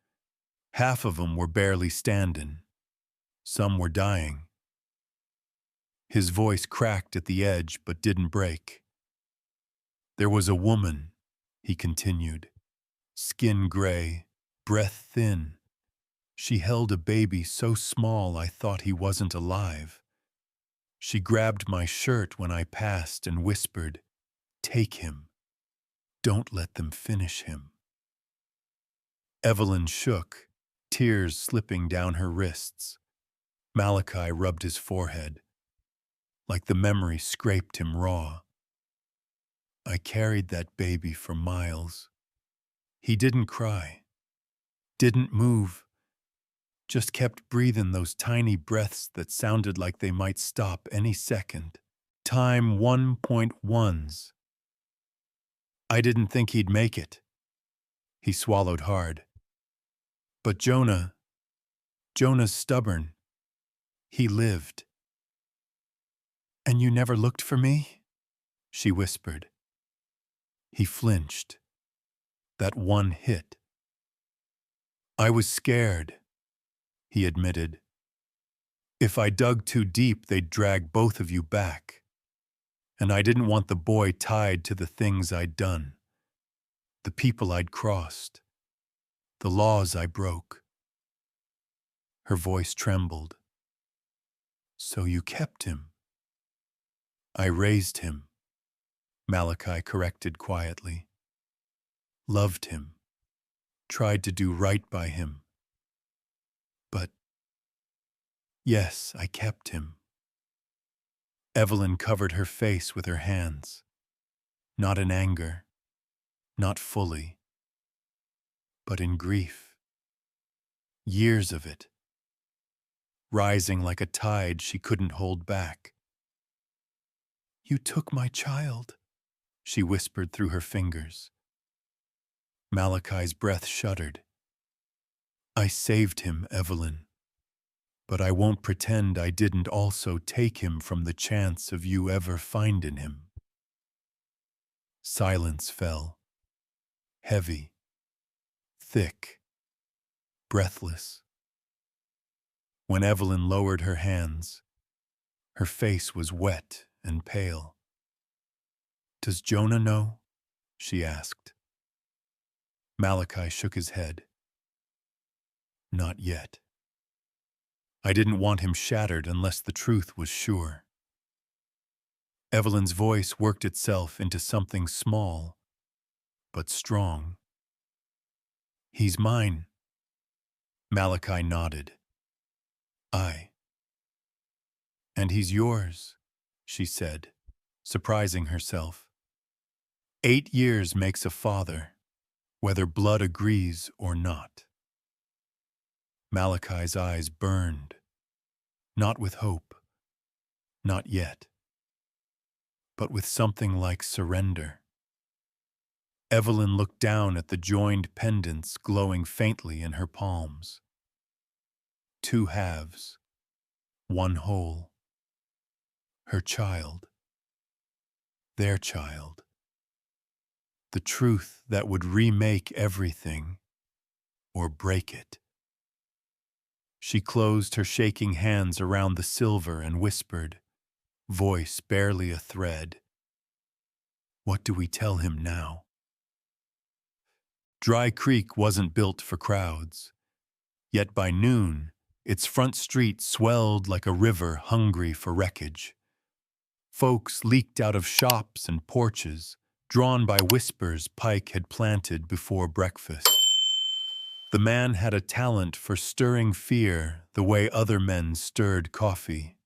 Half of them were barely standing. Some were dying. His voice cracked at the edge but didn't break. There was a woman, he continued, skin gray, breath thin. She held a baby so small I thought he wasn't alive. She grabbed my shirt when I passed and whispered, "Take him. Don't let them finish him." Evelyn shook, tears slipping down her wrists. Malachi rubbed his forehead, like the memory scraped him raw. I carried that baby for miles. He didn't cry, didn't move, just kept breathing those tiny breaths that sounded like they might stop any second. Time 1.1s. I didn't think he'd make it. He swallowed hard. But Jonah's stubborn. He lived. "And you never looked for me?" she whispered. He flinched. That one hit. "I was scared," he admitted. "If I dug too deep, they'd drag both of you back. And I didn't want the boy tied to the things I'd done, the people I'd crossed, the laws I broke." Her voice trembled. "So you kept him?" "I raised him," Malachi corrected quietly. "Loved him, tried to do right by him. But, yes, I kept him." Evelyn covered her face with her hands, not in anger, not fully, but in grief. Years of it, rising like a tide she couldn't hold back. "You took my child," she whispered through her fingers. Malachi's breath shuddered. "I saved him, Evelyn, but I won't pretend I didn't also take him from the chance of you ever finding him." Silence fell, heavy, thick, breathless. When Evelyn lowered her hands, her face was wet and pale. "Does Jonah know?" she asked. Malachi shook his head. "Not yet. I didn't want him shattered unless the truth was sure." Evelyn's voice worked itself into something small, but strong. "He's mine." Malachi nodded. "Aye." "And he's yours," she said, surprising herself. 8 years makes a father, whether blood agrees or not. Malachi's eyes burned, not with hope, not yet, but with something like surrender. Evelyn looked down at the joined pendants glowing faintly in her palms. 2 halves, 1 whole. Her child. Their child. The truth that would remake everything, or break it. She closed her shaking hands around the silver and whispered, voice barely a thread, "What do we tell him now?" Dry Creek wasn't built for crowds. Yet by noon, its front street swelled like a river hungry for wreckage. Folks leaked out of shops and porches, drawn by whispers Pike had planted before breakfast. The man had a talent for stirring fear the way other men stirred coffee.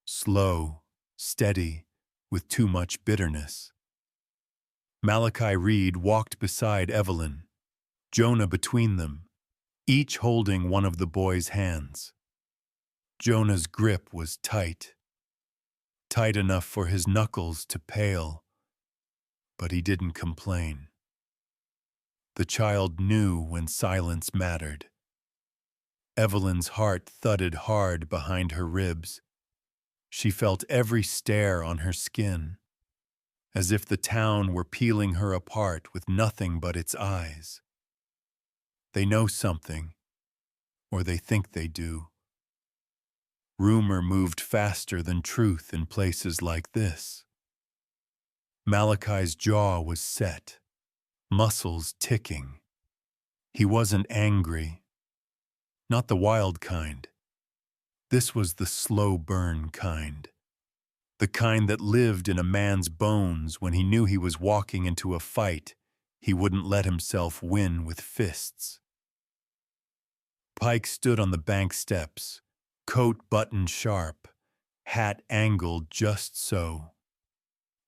slow, steady, with too much bitterness. Malachi Reed walked beside Evelyn, Jonah between them, each holding one of the boy's hands. Jonah's grip was tight, tight enough for his knuckles to pale, but he didn't complain. The child knew when silence mattered. Evelyn's heart thudded hard behind her ribs. She felt every stare on her skin, as if the town were peeling her apart with nothing but its eyes. They know something, or they think they do. Rumor moved faster than truth in places like this. Malachi's jaw was set, muscles ticking. He wasn't angry, not the wild kind. This was the slow burn kind. The kind that lived in a man's bones when he knew he was walking into a fight he wouldn't let himself win with fists. Pike stood on the bank steps, coat buttoned sharp, hat angled just so.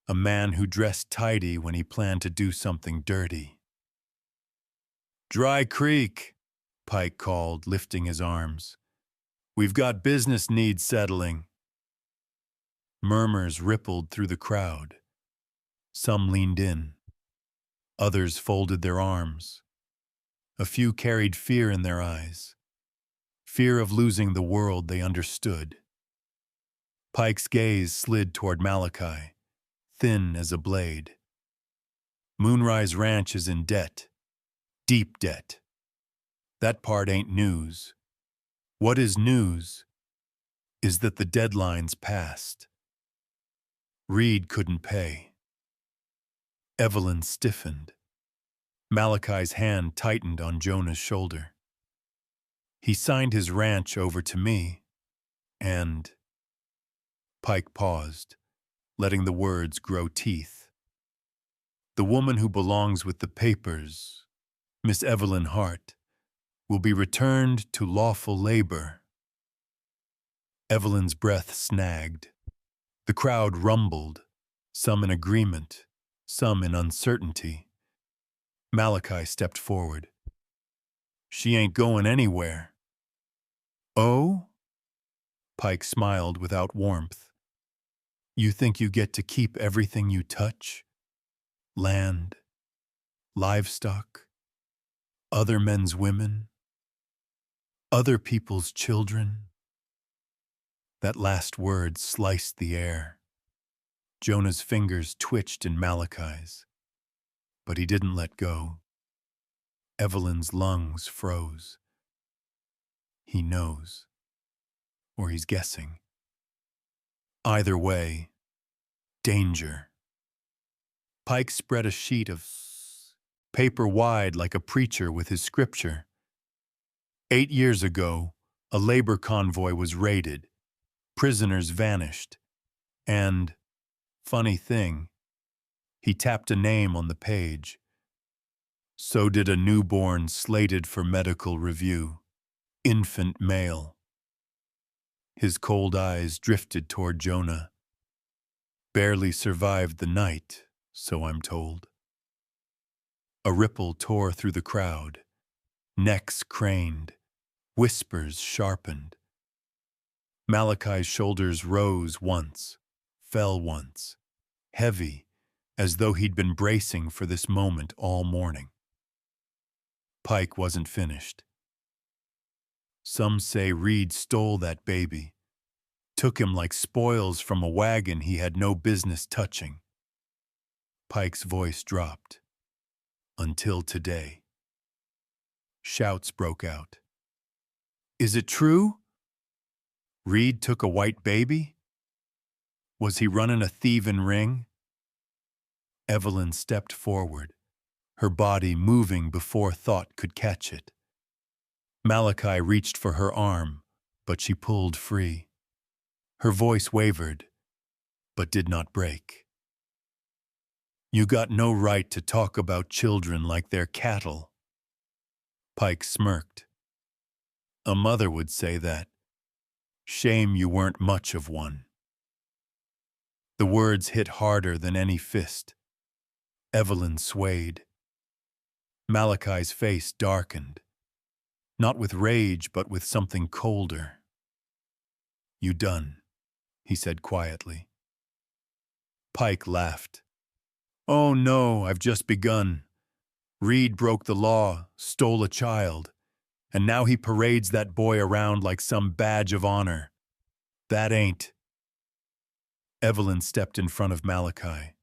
A man who dressed tidy when he planned to do something dirty. "Dry Creek," Pike called, lifting his arms. "We've got business needs settling." Murmurs rippled through the crowd. Some leaned in. Others folded their arms. A few carried fear in their eyes. Fear of losing the world they understood. Pike's gaze slid toward Malachi, thin as a blade. Moonrise Ranch is in debt. Deep debt. That part ain't news. What is news is that the deadline's passed. Reed couldn't pay. Evelyn stiffened. Malachi's hand tightened on Jonah's shoulder. He signed his ranch over to me, and... Pike paused, letting the words grow teeth. "The woman who belongs with the papers, Miss Evelyn Hart, will be returned to lawful labor." Evelyn's breath snagged. The crowd rumbled, some in agreement, some in uncertainty. Malachi stepped forward. "She ain't going anywhere." "Oh?" Pike smiled without warmth. "You think you get to keep everything you touch? Land, livestock, other men's women, other people's children?" That last word sliced the air. Jonah's fingers twitched in Malachi's, but he didn't let go. Evelyn's lungs froze. He knows, or he's guessing. Either way, danger. Pike spread a sheet of paper wide like a preacher with his scripture. 8 years ago, a labor convoy was raided. Prisoners vanished. And, funny thing, he tapped a name on the page. So did a newborn slated for medical review. Infant male. His cold eyes drifted toward Jonah. Barely survived the night, so I'm told. A ripple tore through the crowd. Necks craned. Whispers sharpened. Malachi's shoulders rose once, fell once, heavy, as though he'd been bracing for this moment all morning. Pike wasn't finished. "Some say Reed stole that baby, took him like spoils from a wagon he had no business touching." Pike's voice dropped. "Until today." Shouts broke out. "Is it true? Reed took a white baby? Was he running a thieving ring?" Evelyn stepped forward, her body moving before thought could catch it. Malachi reached for her arm, but she pulled free. Her voice wavered, but did not break. "You got no right to talk about children like they're cattle." Pike smirked. "A mother would say that. Shame you weren't much of one." The words hit harder than any fist. Evelyn swayed. Malachi's face darkened, not with rage but with something colder. "You done," he said quietly. Pike laughed. "Oh no, I've just begun. Reed broke the law, stole a child, and now he parades that boy around like some badge of honor. That ain't." Evelyn stepped in front of Malachi.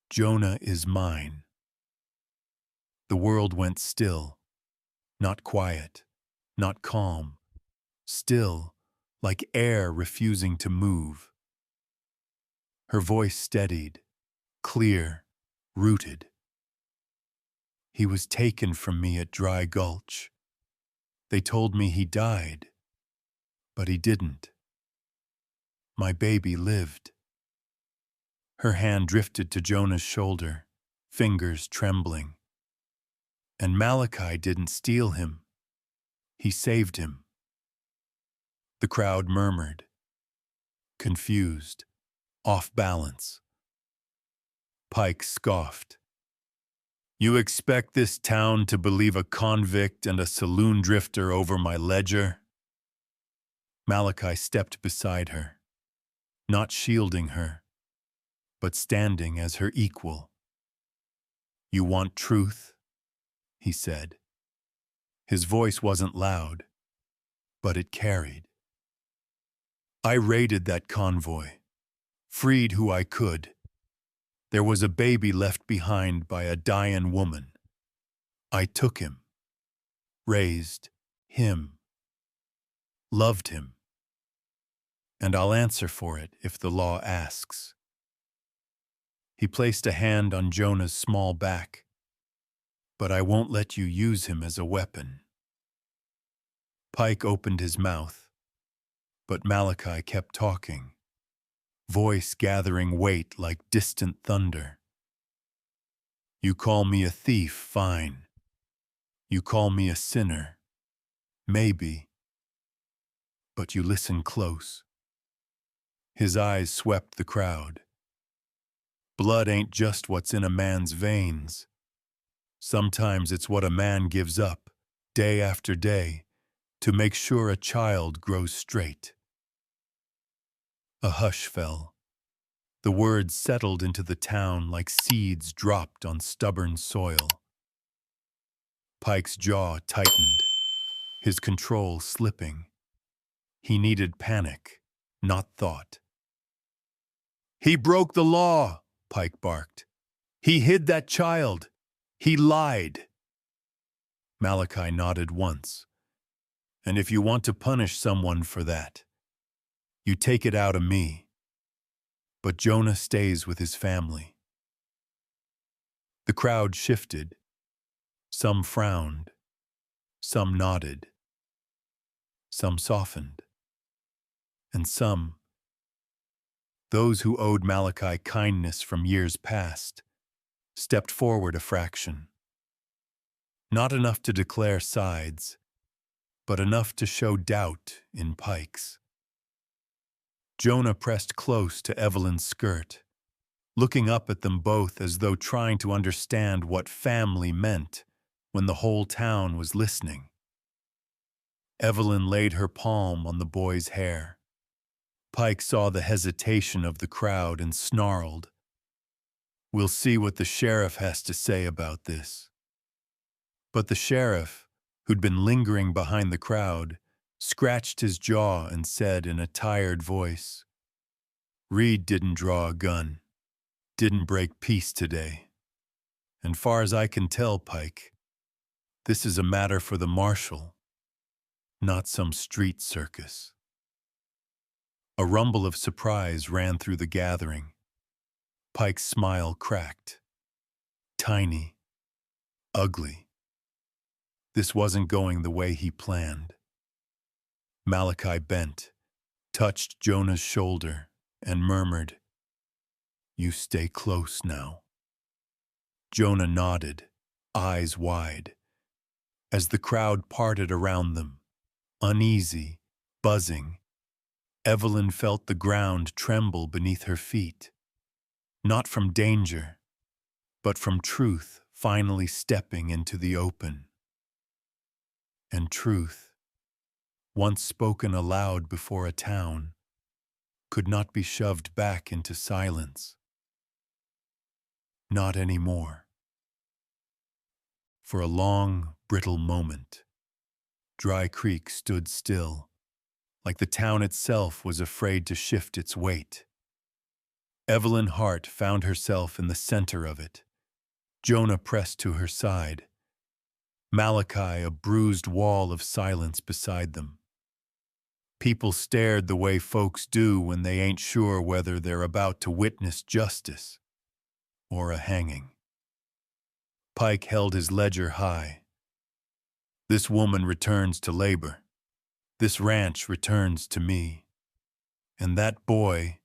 "Jonah is mine." The world went still, not quiet, not calm, still, like air refusing to move. Her voice steadied, clear, rooted. "He was taken from me at Dry Gulch. They told me he died, but he didn't. My baby lived." Her hand drifted to Jonah's shoulder, fingers trembling. "And Malachi didn't steal him. He saved him." The crowd murmured, confused, off balance. Pike scoffed. "You expect this town to believe a convict and a saloon drifter over my ledger?" Malachi stepped beside her, not shielding her, but standing as her equal. "You want truth?" he said. His voice wasn't loud, but it carried. "I raided that convoy, freed who I could. There was a baby left behind by a dying woman. I took him, raised him, loved him, and I'll answer for it if the law asks." He placed a hand on Jonah's small back. "But I won't let you use him as a weapon." Pike opened his mouth, but Malachi kept talking, voice gathering weight like distant thunder. "You call me a thief, fine. You call me a sinner, maybe. But you listen close." His eyes swept the crowd. "Blood ain't just what's in a man's veins. Sometimes it's what a man gives up, day after day, to make sure a child grows straight." A hush fell. The words settled into the town like seeds dropped on stubborn soil. Pike's jaw tightened, his control slipping. He needed panic, not thought. "He broke the law," Pike barked. "He hid that child. He lied." Malachi nodded once. "And if you want to punish someone for that, you take it out of me. But Jonah stays with his family." The crowd shifted. Some frowned. Some nodded. Some softened. And some, those who owed Malachi kindness from years past, stepped forward a fraction. Not enough to declare sides, but enough to show doubt in Pike's. Jonah pressed close to Evelyn's skirt, looking up at them both as though trying to understand what family meant when the whole town was listening. Evelyn laid her palm on the boy's hair. Pike saw the hesitation of the crowd and snarled, "We'll see what the sheriff has to say about this." But the sheriff, who'd been lingering behind the crowd, scratched his jaw and said in a tired voice, "Reed didn't draw a gun, didn't break peace today. And far as I can tell, Pike, this is a matter for the marshal, not some street circus." A rumble of surprise ran through the gathering. Pike's smile cracked. Tiny, ugly. This wasn't going the way he planned. Malachi bent, touched Jonah's shoulder, and murmured, "You stay close now." Jonah nodded, eyes wide. As the crowd parted around them, uneasy, buzzing, Evelyn felt the ground tremble beneath her feet, not from danger, but from truth finally stepping into the open. And truth, once spoken aloud before a town, could not be shoved back into silence. Not anymore. For a long, brittle moment, Dry Creek stood still, like the town itself was afraid to shift its weight. Evelyn Hart found herself in the center of it, Jonah pressed to her side, Malachi a bruised wall of silence beside them. People stared the way folks do when they ain't sure whether they're about to witness justice or a hanging. Pike held his ledger high. This woman returns to labor. This ranch returns to me. And that boy,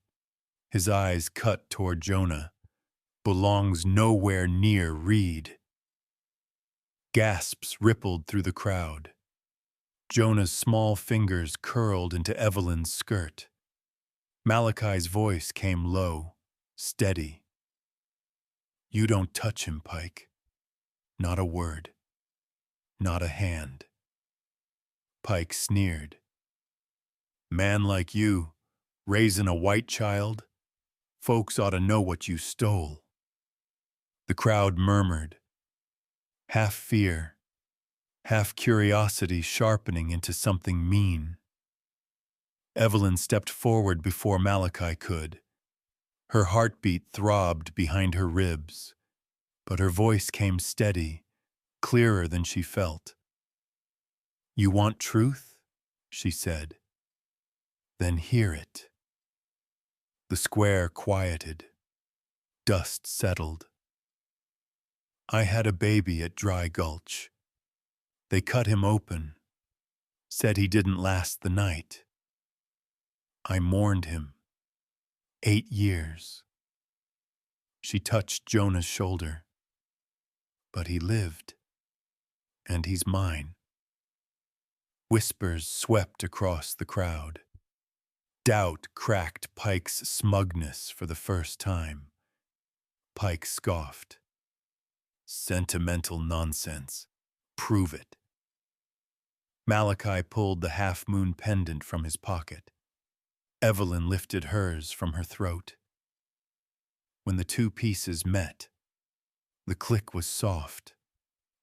his eyes cut toward Jonah, belongs nowhere near Reed. Gasps rippled through the crowd. Jonah's small fingers curled into Evelyn's skirt. Malachi's voice came low, steady. You don't touch him, Pike. Not a word. Not a hand. Pike sneered. Man like you, raising a white child, folks ought to know what you stole. The crowd murmured, half fear, half curiosity sharpening into something mean. Evelyn stepped forward before Malachi could. Her heartbeat throbbed behind her ribs, but her voice came steady, clearer than she felt. You want truth? She said. Then hear it. The square quieted. Dust settled. I had a baby at Dry Gulch. They cut him open, said he didn't last the night. I mourned him. 8 years. She touched Jonah's shoulder. But he lived, and he's mine. Whispers swept across the crowd. Doubt cracked Pike's smugness for the first time. Pike scoffed. Sentimental nonsense. Prove it. Malachi pulled the half-moon pendant from his pocket. Evelyn lifted hers from her throat. When the two pieces met, the click was soft,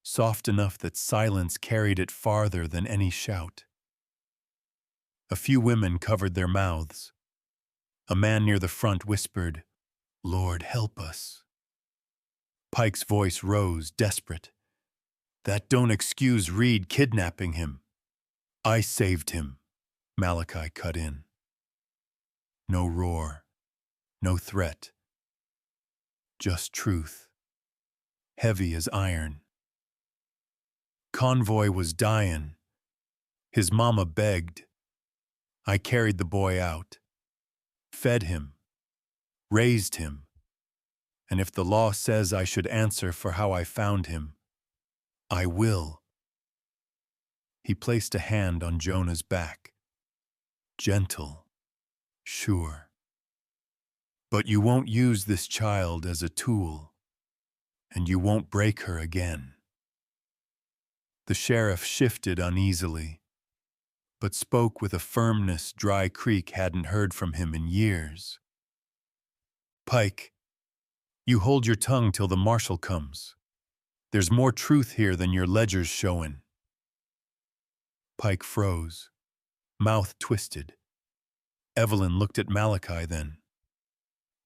soft enough that silence carried it farther than any shout. A few women covered their mouths. A man near the front whispered, Lord, help us. Pike's voice rose, desperate. That don't excuse Reed kidnapping him. I saved him, Malachi cut in. No roar, no threat. Just truth, heavy as iron. Convoy was dying. His mama begged. I carried the boy out, fed him, raised him, and if the law says I should answer for how I found him, I will. He placed a hand on Jonah's back, gentle, sure. But you won't use this child as a tool, and you won't break her again. The sheriff shifted uneasily, but spoke with a firmness Dry Creek hadn't heard from him in years. Pike, you hold your tongue till the marshal comes. There's more truth here than your ledger's showin'. Pike froze, mouth twisted. Evelyn looked at Malachi then,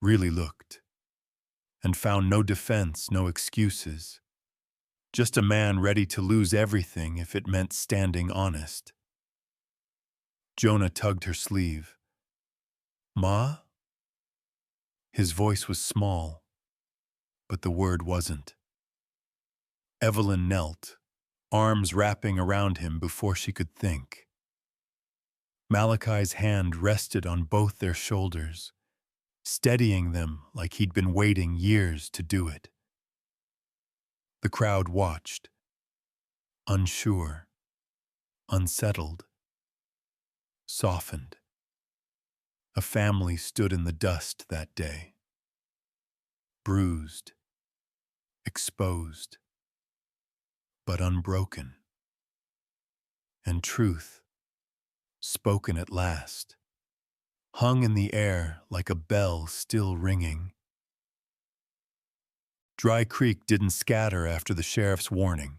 really looked, and found no defense, no excuses. Just a man ready to lose everything if it meant standing honest. Jonah tugged her sleeve. Ma? His voice was small, but the word wasn't. Evelyn knelt, arms wrapping around him before she could think. Malachi's hand rested on both their shoulders, steadying them like he'd been waiting years to do it. The crowd watched, unsure, unsettled, softened. A family stood in the dust that day, bruised, exposed, but unbroken. And truth, spoken at last, hung in the air like a bell still ringing. Dry Creek didn't scatter after the sheriff's warning.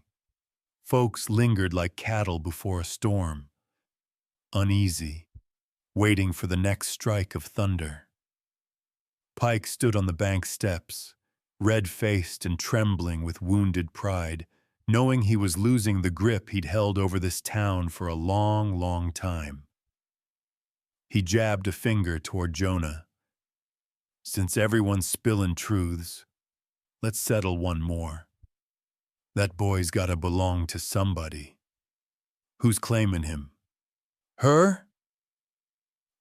Folks lingered like cattle before a storm, uneasy, waiting for the next strike of thunder. Pike stood on the bank steps, red-faced and trembling with wounded pride, knowing he was losing the grip he'd held over this town for a long, long time. He jabbed a finger toward Jonah. Since everyone's spilling truths, let's settle one more. That boy's gotta belong to somebody. Who's claiming him? Her?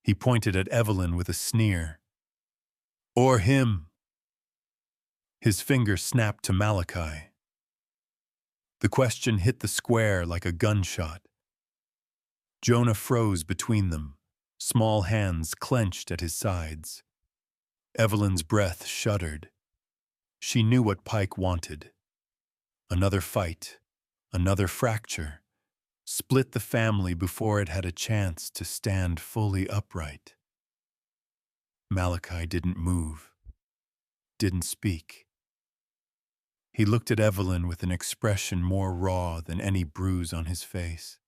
He pointed at Evelyn with a sneer. Or him? His finger snapped to Malachi. The question hit the square like a gunshot. Jonah froze between them, small hands clenched at his sides. Evelyn's breath shuddered. She knew what Pike wanted. Another fight, another fracture, split the family before it had a chance to stand fully upright. Malachi didn't move, didn't speak. He looked at Evelyn with an expression more raw than any bruise on his face.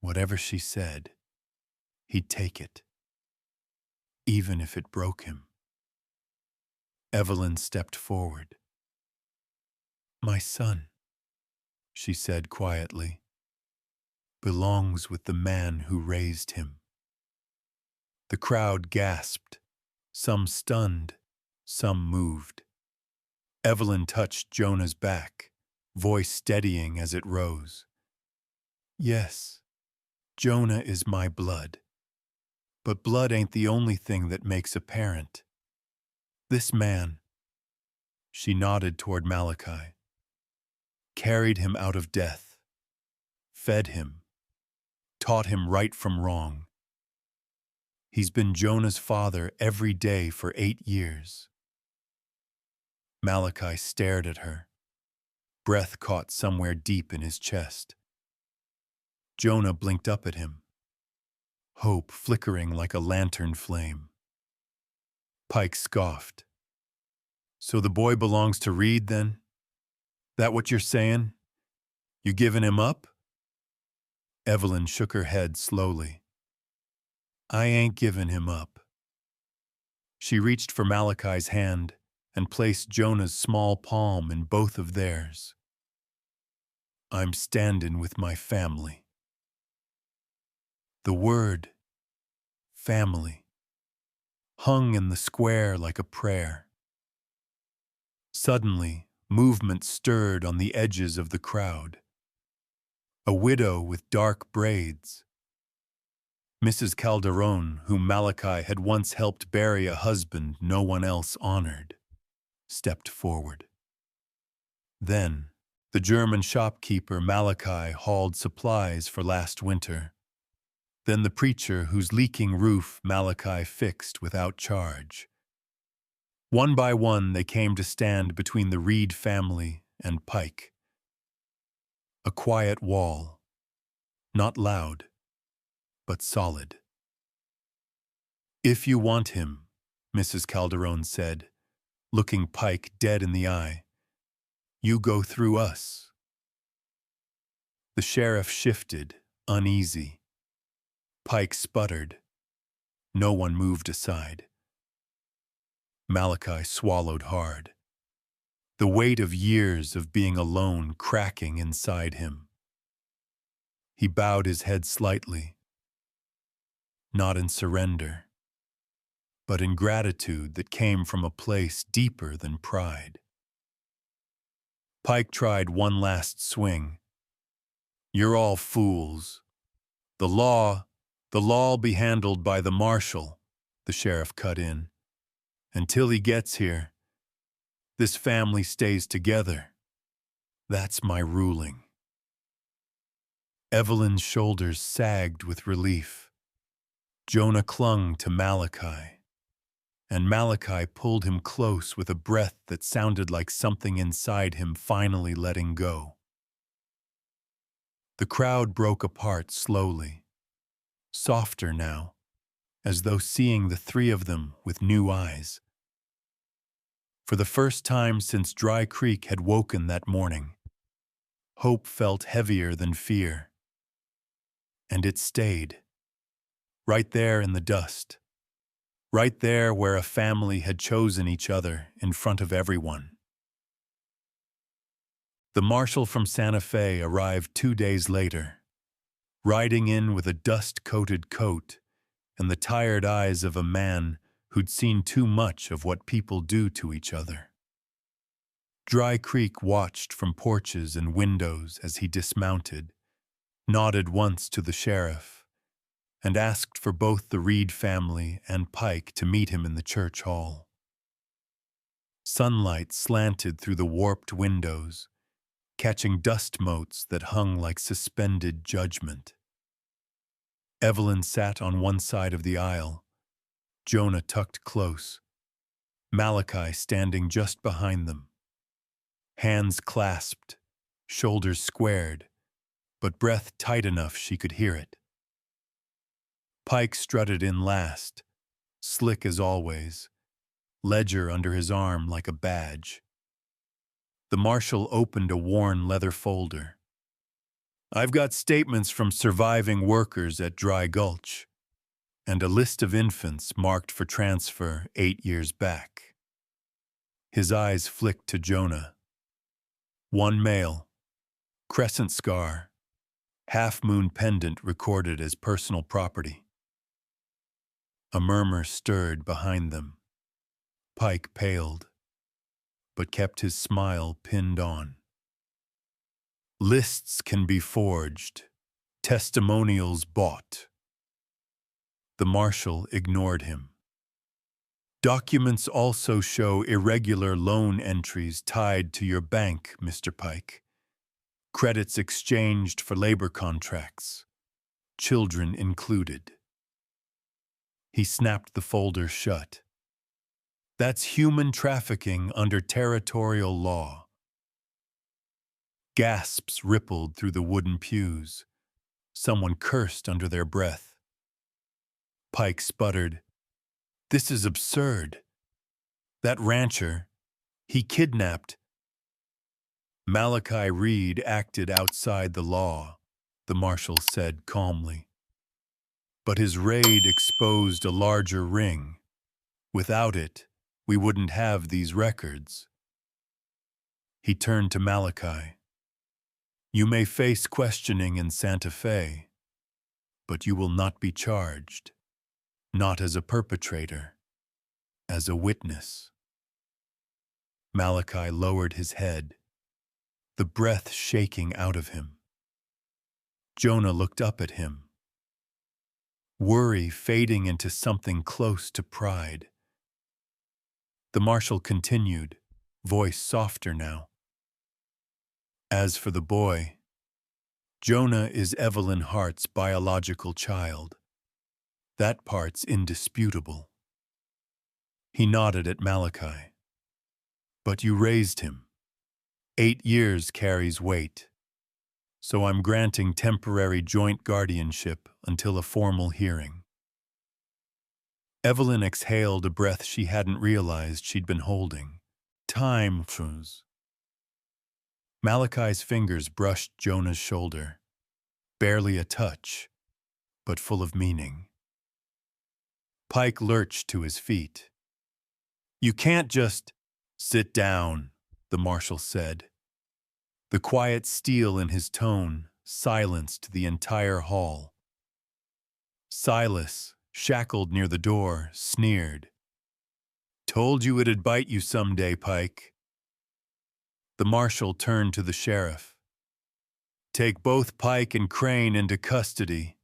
Whatever she said, he'd take it, even if it broke him. Evelyn stepped forward. My son, she said quietly, belongs with the man who raised him. The crowd gasped, some stunned, some moved. Evelyn touched Jonah's back, voice steadying as it rose. Yes, Jonah is my blood. But blood ain't the only thing that makes a parent. This man, she nodded toward Malachi, carried him out of death, fed him, taught him right from wrong. He's been Jonah's father every day for 8 years. Malachi stared at her, breath caught somewhere deep in his chest. Jonah blinked up at him, hope flickering like a lantern flame. Pike scoffed. So the boy belongs to Reed, then? That what you're saying? You giving him up? Evelyn shook her head slowly. I ain't giving him up. She reached for Malachi's hand and placed Jonah's small palm in both of theirs. I'm standing with my family. The word, family, hung in the square like a prayer. Suddenly, movement stirred on the edges of the crowd. A widow with dark braids, Mrs. Calderon, whom Malachi had once helped bury a husband no one else honored, stepped forward. Then, the German shopkeeper Malachi hauled supplies for last winter. Then the preacher whose leaking roof Malachi fixed without charge. One by one they came to stand between the Reed family and Pike. A quiet wall, not loud, but solid. If you want him, Mrs. Calderon said, looking Pike dead in the eye, you go through us. The sheriff shifted, uneasy. Pike sputtered. No one moved aside. Malachi swallowed hard, the weight of years of being alone cracking inside him. He bowed his head slightly, not in surrender, but in gratitude that came from a place deeper than pride. Pike tried one last swing. You're all fools. The law'll be handled by the marshal, the sheriff cut in. Until he gets here, this family stays together. That's my ruling. Evelyn's shoulders sagged with relief. Jonah clung to Malachi, and Malachi pulled him close with a breath that sounded like something inside him finally letting go. The crowd broke apart slowly, softer now, as though seeing the three of them with new eyes. For the first time since Dry Creek had woken that morning, hope felt heavier than fear. And it stayed, right there in the dust, right there where a family had chosen each other in front of everyone. The marshal from Santa Fe arrived 2 days later, riding in with a dust-coated coat and the tired eyes of a man who'd seen too much of what people do to each other. Dry Creek watched from porches and windows as he dismounted, nodded once to the sheriff, and asked for both the Reed family and Pike to meet him in the church hall. Sunlight slanted through the warped windows, catching dust motes that hung like suspended judgment. Evelyn sat on one side of the aisle, Jonah tucked close, Malachi standing just behind them. Hands clasped, shoulders squared, but breath tight enough she could hear it. Pike strutted in last, slick as always, ledger under his arm like a badge. The marshal opened a worn leather folder. "I've got statements from surviving workers at Dry Gulch, and a list of infants marked for transfer 8 years back." His eyes flicked to Jonah. One male, crescent scar, half-moon pendant recorded as personal property. A murmur stirred behind them. Pike paled, but kept his smile pinned on. Lists can be forged, testimonials bought. The marshal ignored him. Documents also show irregular loan entries tied to your bank, Mr. Pike. Credits exchanged for labor contracts, children included. He snapped the folder shut. That's human trafficking under territorial law. Gasps rippled through the wooden pews. Someone cursed under their breath. Pike sputtered, "This is absurd. That rancher, he kidnapped." Malachi Reed acted outside the law, the marshal said calmly. But his raid exposed a larger ring. Without it, we wouldn't have these records. He turned to Malachi. "You may face questioning in Santa Fe, but you will not be charged. Not as a perpetrator, as a witness." Malachi lowered his head, the breath shaking out of him. Jonah looked up at him, worry fading into something close to pride. The marshal continued, voice softer now. "As for the boy, Jonah is Evelyn Hart's biological child. That part's indisputable." He nodded at Malachi. "But you raised him. 8 years carries weight. So I'm granting temporary joint guardianship until a formal hearing." Evelyn exhaled a breath she hadn't realized she'd been holding. Time froze. Malachi's fingers brushed Jonah's shoulder. Barely a touch, but full of meaning. Pike lurched to his feet. "You can't just sit down," the marshal said. The quiet steel in his tone silenced the entire hall. Silas, shackled near the door, sneered. "Told you it'd bite you someday, Pike." The marshal turned to the sheriff. "Take both Pike and Crane into custody.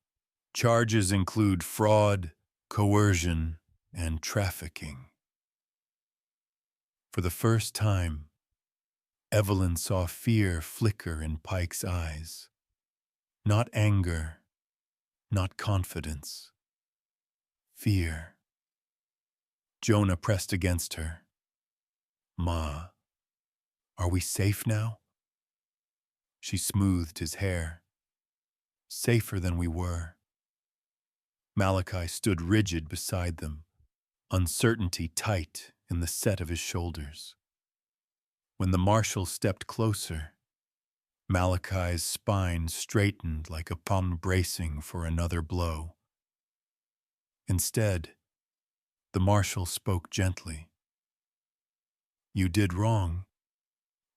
Charges include fraud, coercion, and trafficking." For the first time, Evelyn saw fear flicker in Pike's eyes. Not anger, not confidence, fear. Jonah pressed against her. Ma, are we safe now? She smoothed his hair. Safer than we were. Malachi stood rigid beside them, uncertainty tight in the set of his shoulders. When the marshal stepped closer, Malachi's spine straightened like a palm bracing for another blow. Instead, the marshal spoke gently. You did wrong,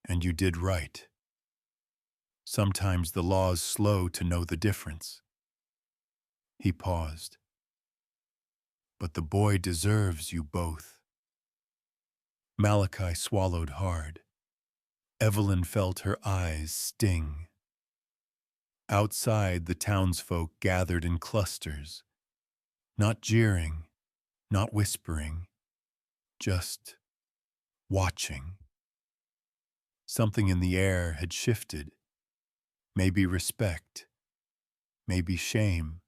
and you did right. Sometimes the law's slow to know the difference. He paused. But the boy deserves you both. Malachi swallowed hard. Evelyn felt her eyes sting. Outside, the townsfolk gathered in clusters, not jeering, not whispering, just watching. Something in the air had shifted. Maybe respect, maybe shame,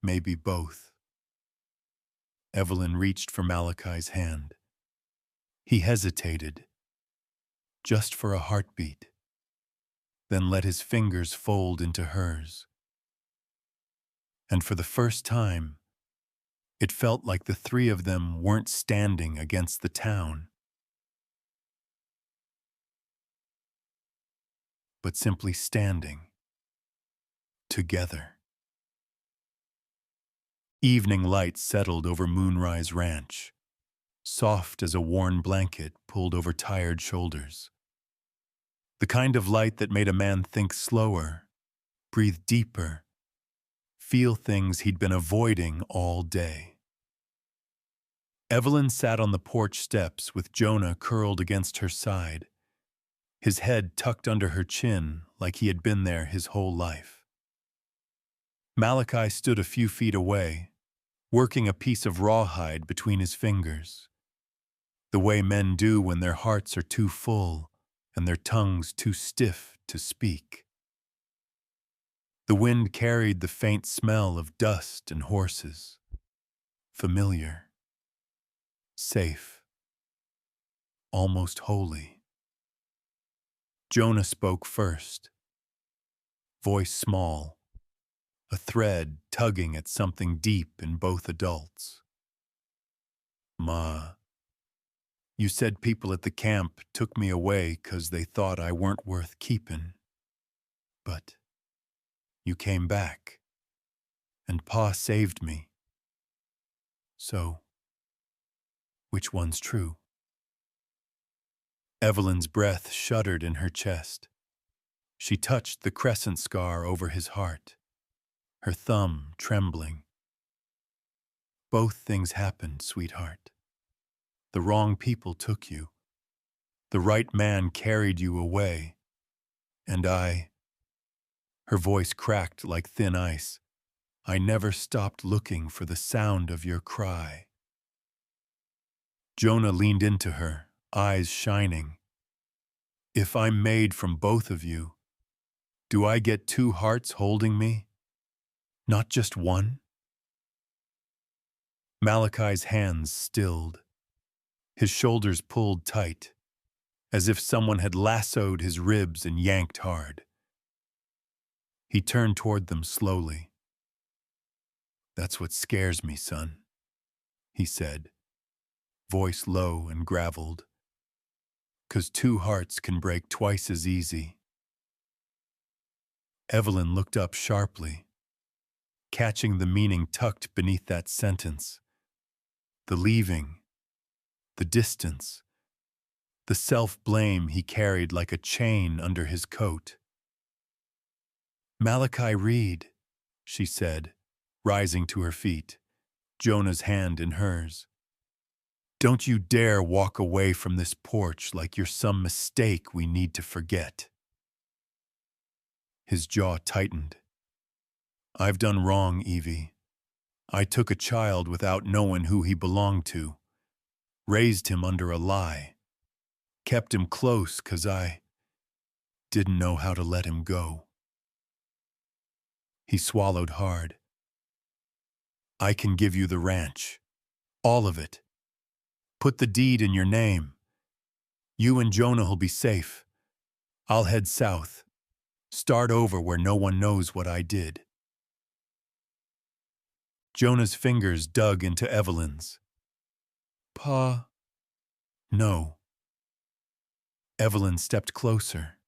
maybe both. Evelyn reached for Malachi's hand. He hesitated, just for a heartbeat, then let his fingers fold into hers. And for the first time, it felt like the three of them weren't standing against the town, but simply standing together. Evening light settled over Moonrise Ranch, soft as a worn blanket pulled over tired shoulders. The kind of light that made a man think slower, breathe deeper, feel things he'd been avoiding all day. Evelyn sat on the porch steps with Jonah curled against her side, his head tucked under her chin like he had been there his whole life. Malachi stood a few feet away, working a piece of rawhide between his fingers, the way men do when their hearts are too full and their tongues too stiff to speak. The wind carried the faint smell of dust and horses, familiar, safe, almost holy. Jonah spoke first, voice small, a thread tugging at something deep in both adults. Ma, you said people at the camp took me away 'cause they thought I weren't worth keepin'. But you came back, and Pa saved me. So, which one's true? Evelyn's breath shuddered in her chest. She touched the crescent scar over his heart, her thumb trembling. Both things happened, sweetheart. The wrong people took you. The right man carried you away. And her voice cracked like thin ice, I never stopped looking for the sound of your cry. Jonah leaned into her, eyes shining. If I'm made from both of you, do I get two hearts holding me? Not just one? Malachi's hands stilled. His shoulders pulled tight, as if someone had lassoed his ribs and yanked hard. He turned toward them slowly. That's what scares me, son, he said, voice low and graveled. 'Cause two hearts can break twice as easy. Evelyn looked up sharply, catching the meaning tucked beneath that sentence. The leaving, the distance, the self-blame he carried like a chain under his coat. Malachi Reed, she said, rising to her feet, Jonah's hand in hers. Don't you dare walk away from this porch like you're some mistake we need to forget. His jaw tightened. I've done wrong, Evie. I took a child without knowing who he belonged to, raised him under a lie, kept him close 'cause I didn't know how to let him go. He swallowed hard. I can give you the ranch. All of it. Put the deed in your name. You and Jonah'll be safe. I'll head south. Start over where no one knows what I did." Jonah's fingers dug into Evelyn's. "Pa." "No." Evelyn stepped closer.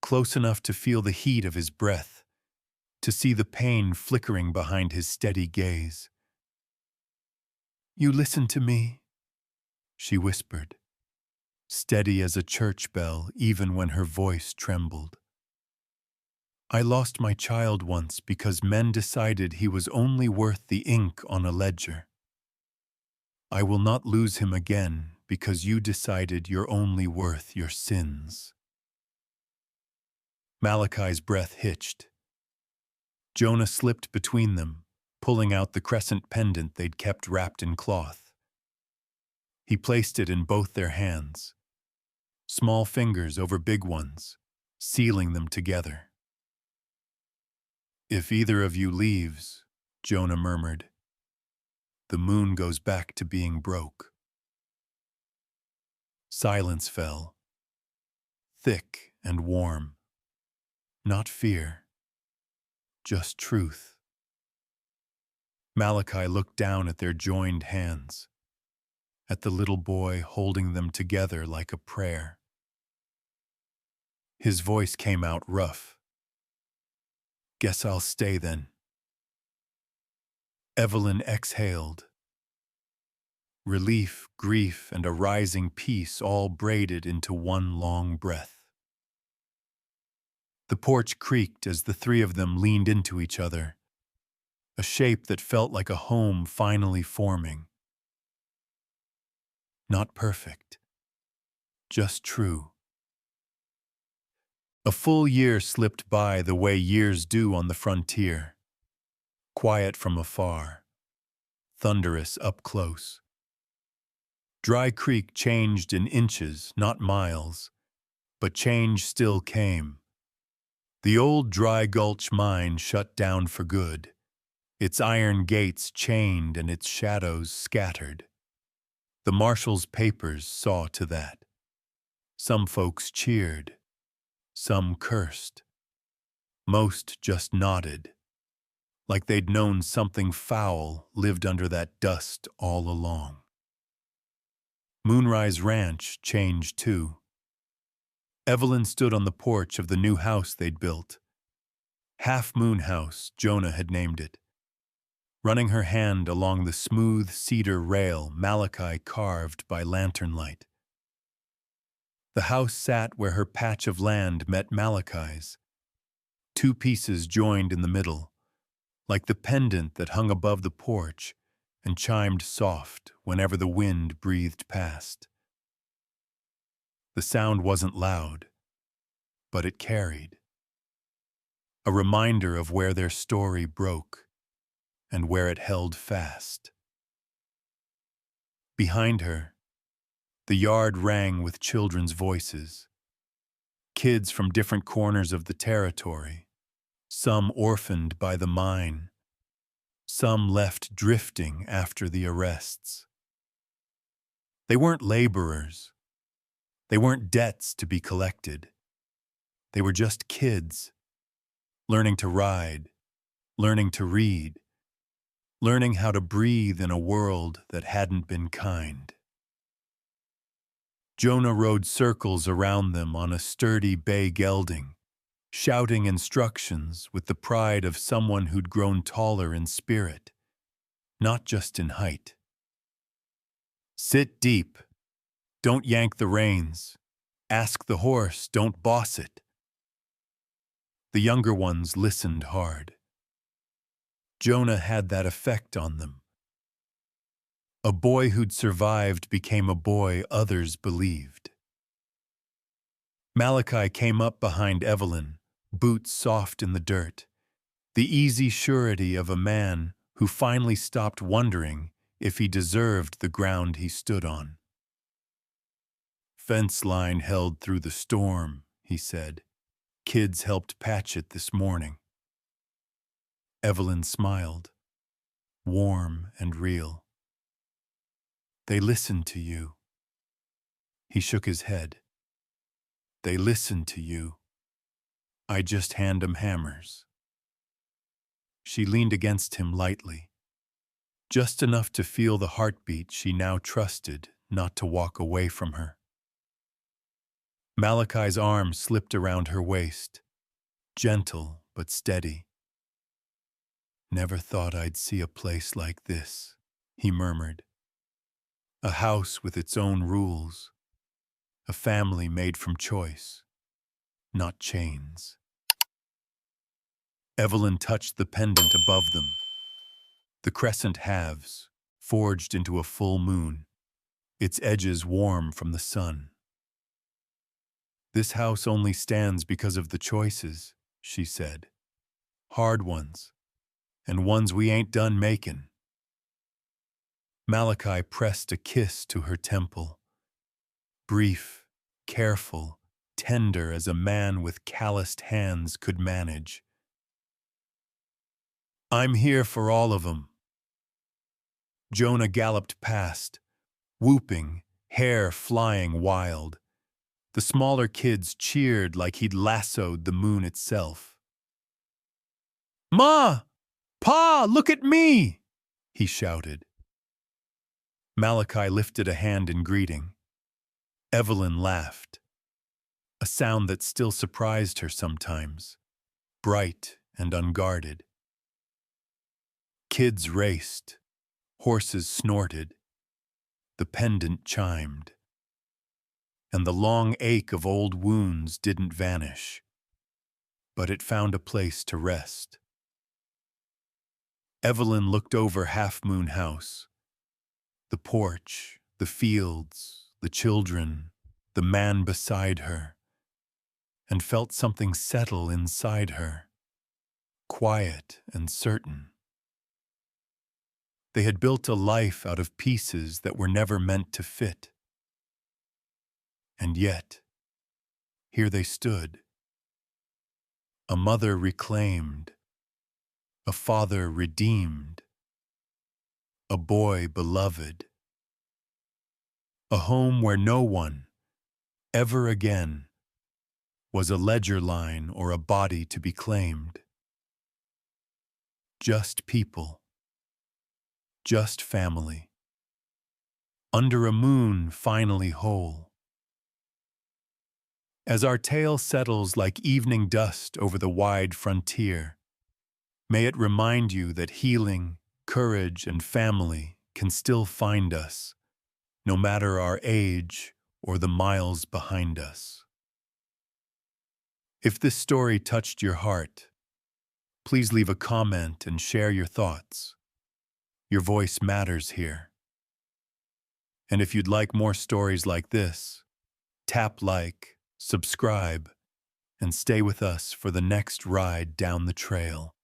Close enough to feel the heat of his breath, to see the pain flickering behind his steady gaze. "You listen to me," she whispered, steady as a church bell even when her voice trembled. "I lost my child once because men decided he was only worth the ink on a ledger. I will not lose him again because you decided you're only worth your sins." Malachi's breath hitched. Jonah slipped between them, pulling out the crescent pendant they'd kept wrapped in cloth. He placed it in both their hands, small fingers over big ones, sealing them together. "If either of you leaves," Jonah murmured, "the moon goes back to being broke." Silence fell, thick and warm. Not fear, just truth. Malachi looked down at their joined hands, at the little boy holding them together like a prayer. His voice came out rough. "Guess I'll stay then." Evelyn exhaled. Relief, grief, and a rising peace all braided into one long breath. The porch creaked as the three of them leaned into each other, a shape that felt like a home finally forming. Not perfect, just true. A full year slipped by the way years do on the frontier, quiet from afar, thunderous up close. Dry Creek changed in inches, not miles, but change still came. The old Dry Gulch mine shut down for good, its iron gates chained and its shadows scattered. The marshal's papers saw to that. Some folks cheered, some cursed. Most just nodded, like they'd known something foul lived under that dust all along. Moonrise Ranch changed too. Evelyn stood on the porch of the new house they'd built. Half Moon House, Jonah had named it. Running her hand along the smooth cedar rail Malachi carved by lantern light. The house sat where her patch of land met Malachi's. Two pieces joined in the middle, like the pendant that hung above the porch and chimed soft whenever the wind breathed past. The sound wasn't loud, but it carried. A reminder of where their story broke and where it held fast. Behind her, the yard rang with children's voices. Kids from different corners of the territory, some orphaned by the mine, some left drifting after the arrests. They weren't laborers. They weren't debts to be collected. They were just kids, learning to ride, learning to read, learning how to breathe in a world that hadn't been kind. Jonah rode circles around them on a sturdy bay gelding, shouting instructions with the pride of someone who'd grown taller in spirit, not just in height. "Sit deep. Don't yank the reins. Ask the horse, don't boss it." The younger ones listened hard. Jonah had that effect on them. A boy who'd survived became a boy others believed. Malachi came up behind Evelyn, boots soft in the dirt, the easy surety of a man who finally stopped wondering if he deserved the ground he stood on. "Fence line held through the storm," he said. "Kids helped patch it this morning." Evelyn smiled. warm and real. They listen to you. He shook his head. They listen to you. I just hand 'em hammers. She leaned against him lightly, just enough to feel the heartbeat she now trusted not to walk away from her. Malachi's arm slipped around her waist, gentle but steady. Never thought I'd see a place like this, he murmured. A house with its own rules, a family made from choice, not chains. Evelyn touched the pendant above them, the crescent halves, forged into a full moon, its edges warm from the sun. This house only stands because of the choices, she said. Hard ones, and ones we ain't done making. Malachi pressed a kiss to her temple, brief, careful, tender as a man with calloused hands could manage. I'm here for all of 'em. Jonah galloped past, whooping, hair flying wild. The smaller kids cheered like he'd lassoed the moon itself. Ma! Pa, look at me! He shouted. Malachi lifted a hand in greeting. Evelyn laughed, a sound that still surprised her sometimes, bright and unguarded. Kids raced, horses snorted, the pendant chimed, and the long ache of old wounds didn't vanish, but it found a place to rest. Evelyn looked over Half Moon House, the porch, the fields, the children, the man beside her, and felt something settle inside her, quiet and certain. They had built a life out of pieces that were never meant to fit. And yet, here they stood, a mother reclaimed, a father redeemed, a boy beloved, a home where no one, ever again, was a ledger line or a body to be claimed. Just people, just family, under a moon finally whole. As our tale settles like evening dust over the wide frontier, may it remind you that healing, courage, and family can still find us, no matter our age or the miles behind us. If this story touched your heart, please leave a comment and share your thoughts. Your voice matters here. And if you'd like more stories like this, tap like, subscribe, and stay with us for the next ride down the trail.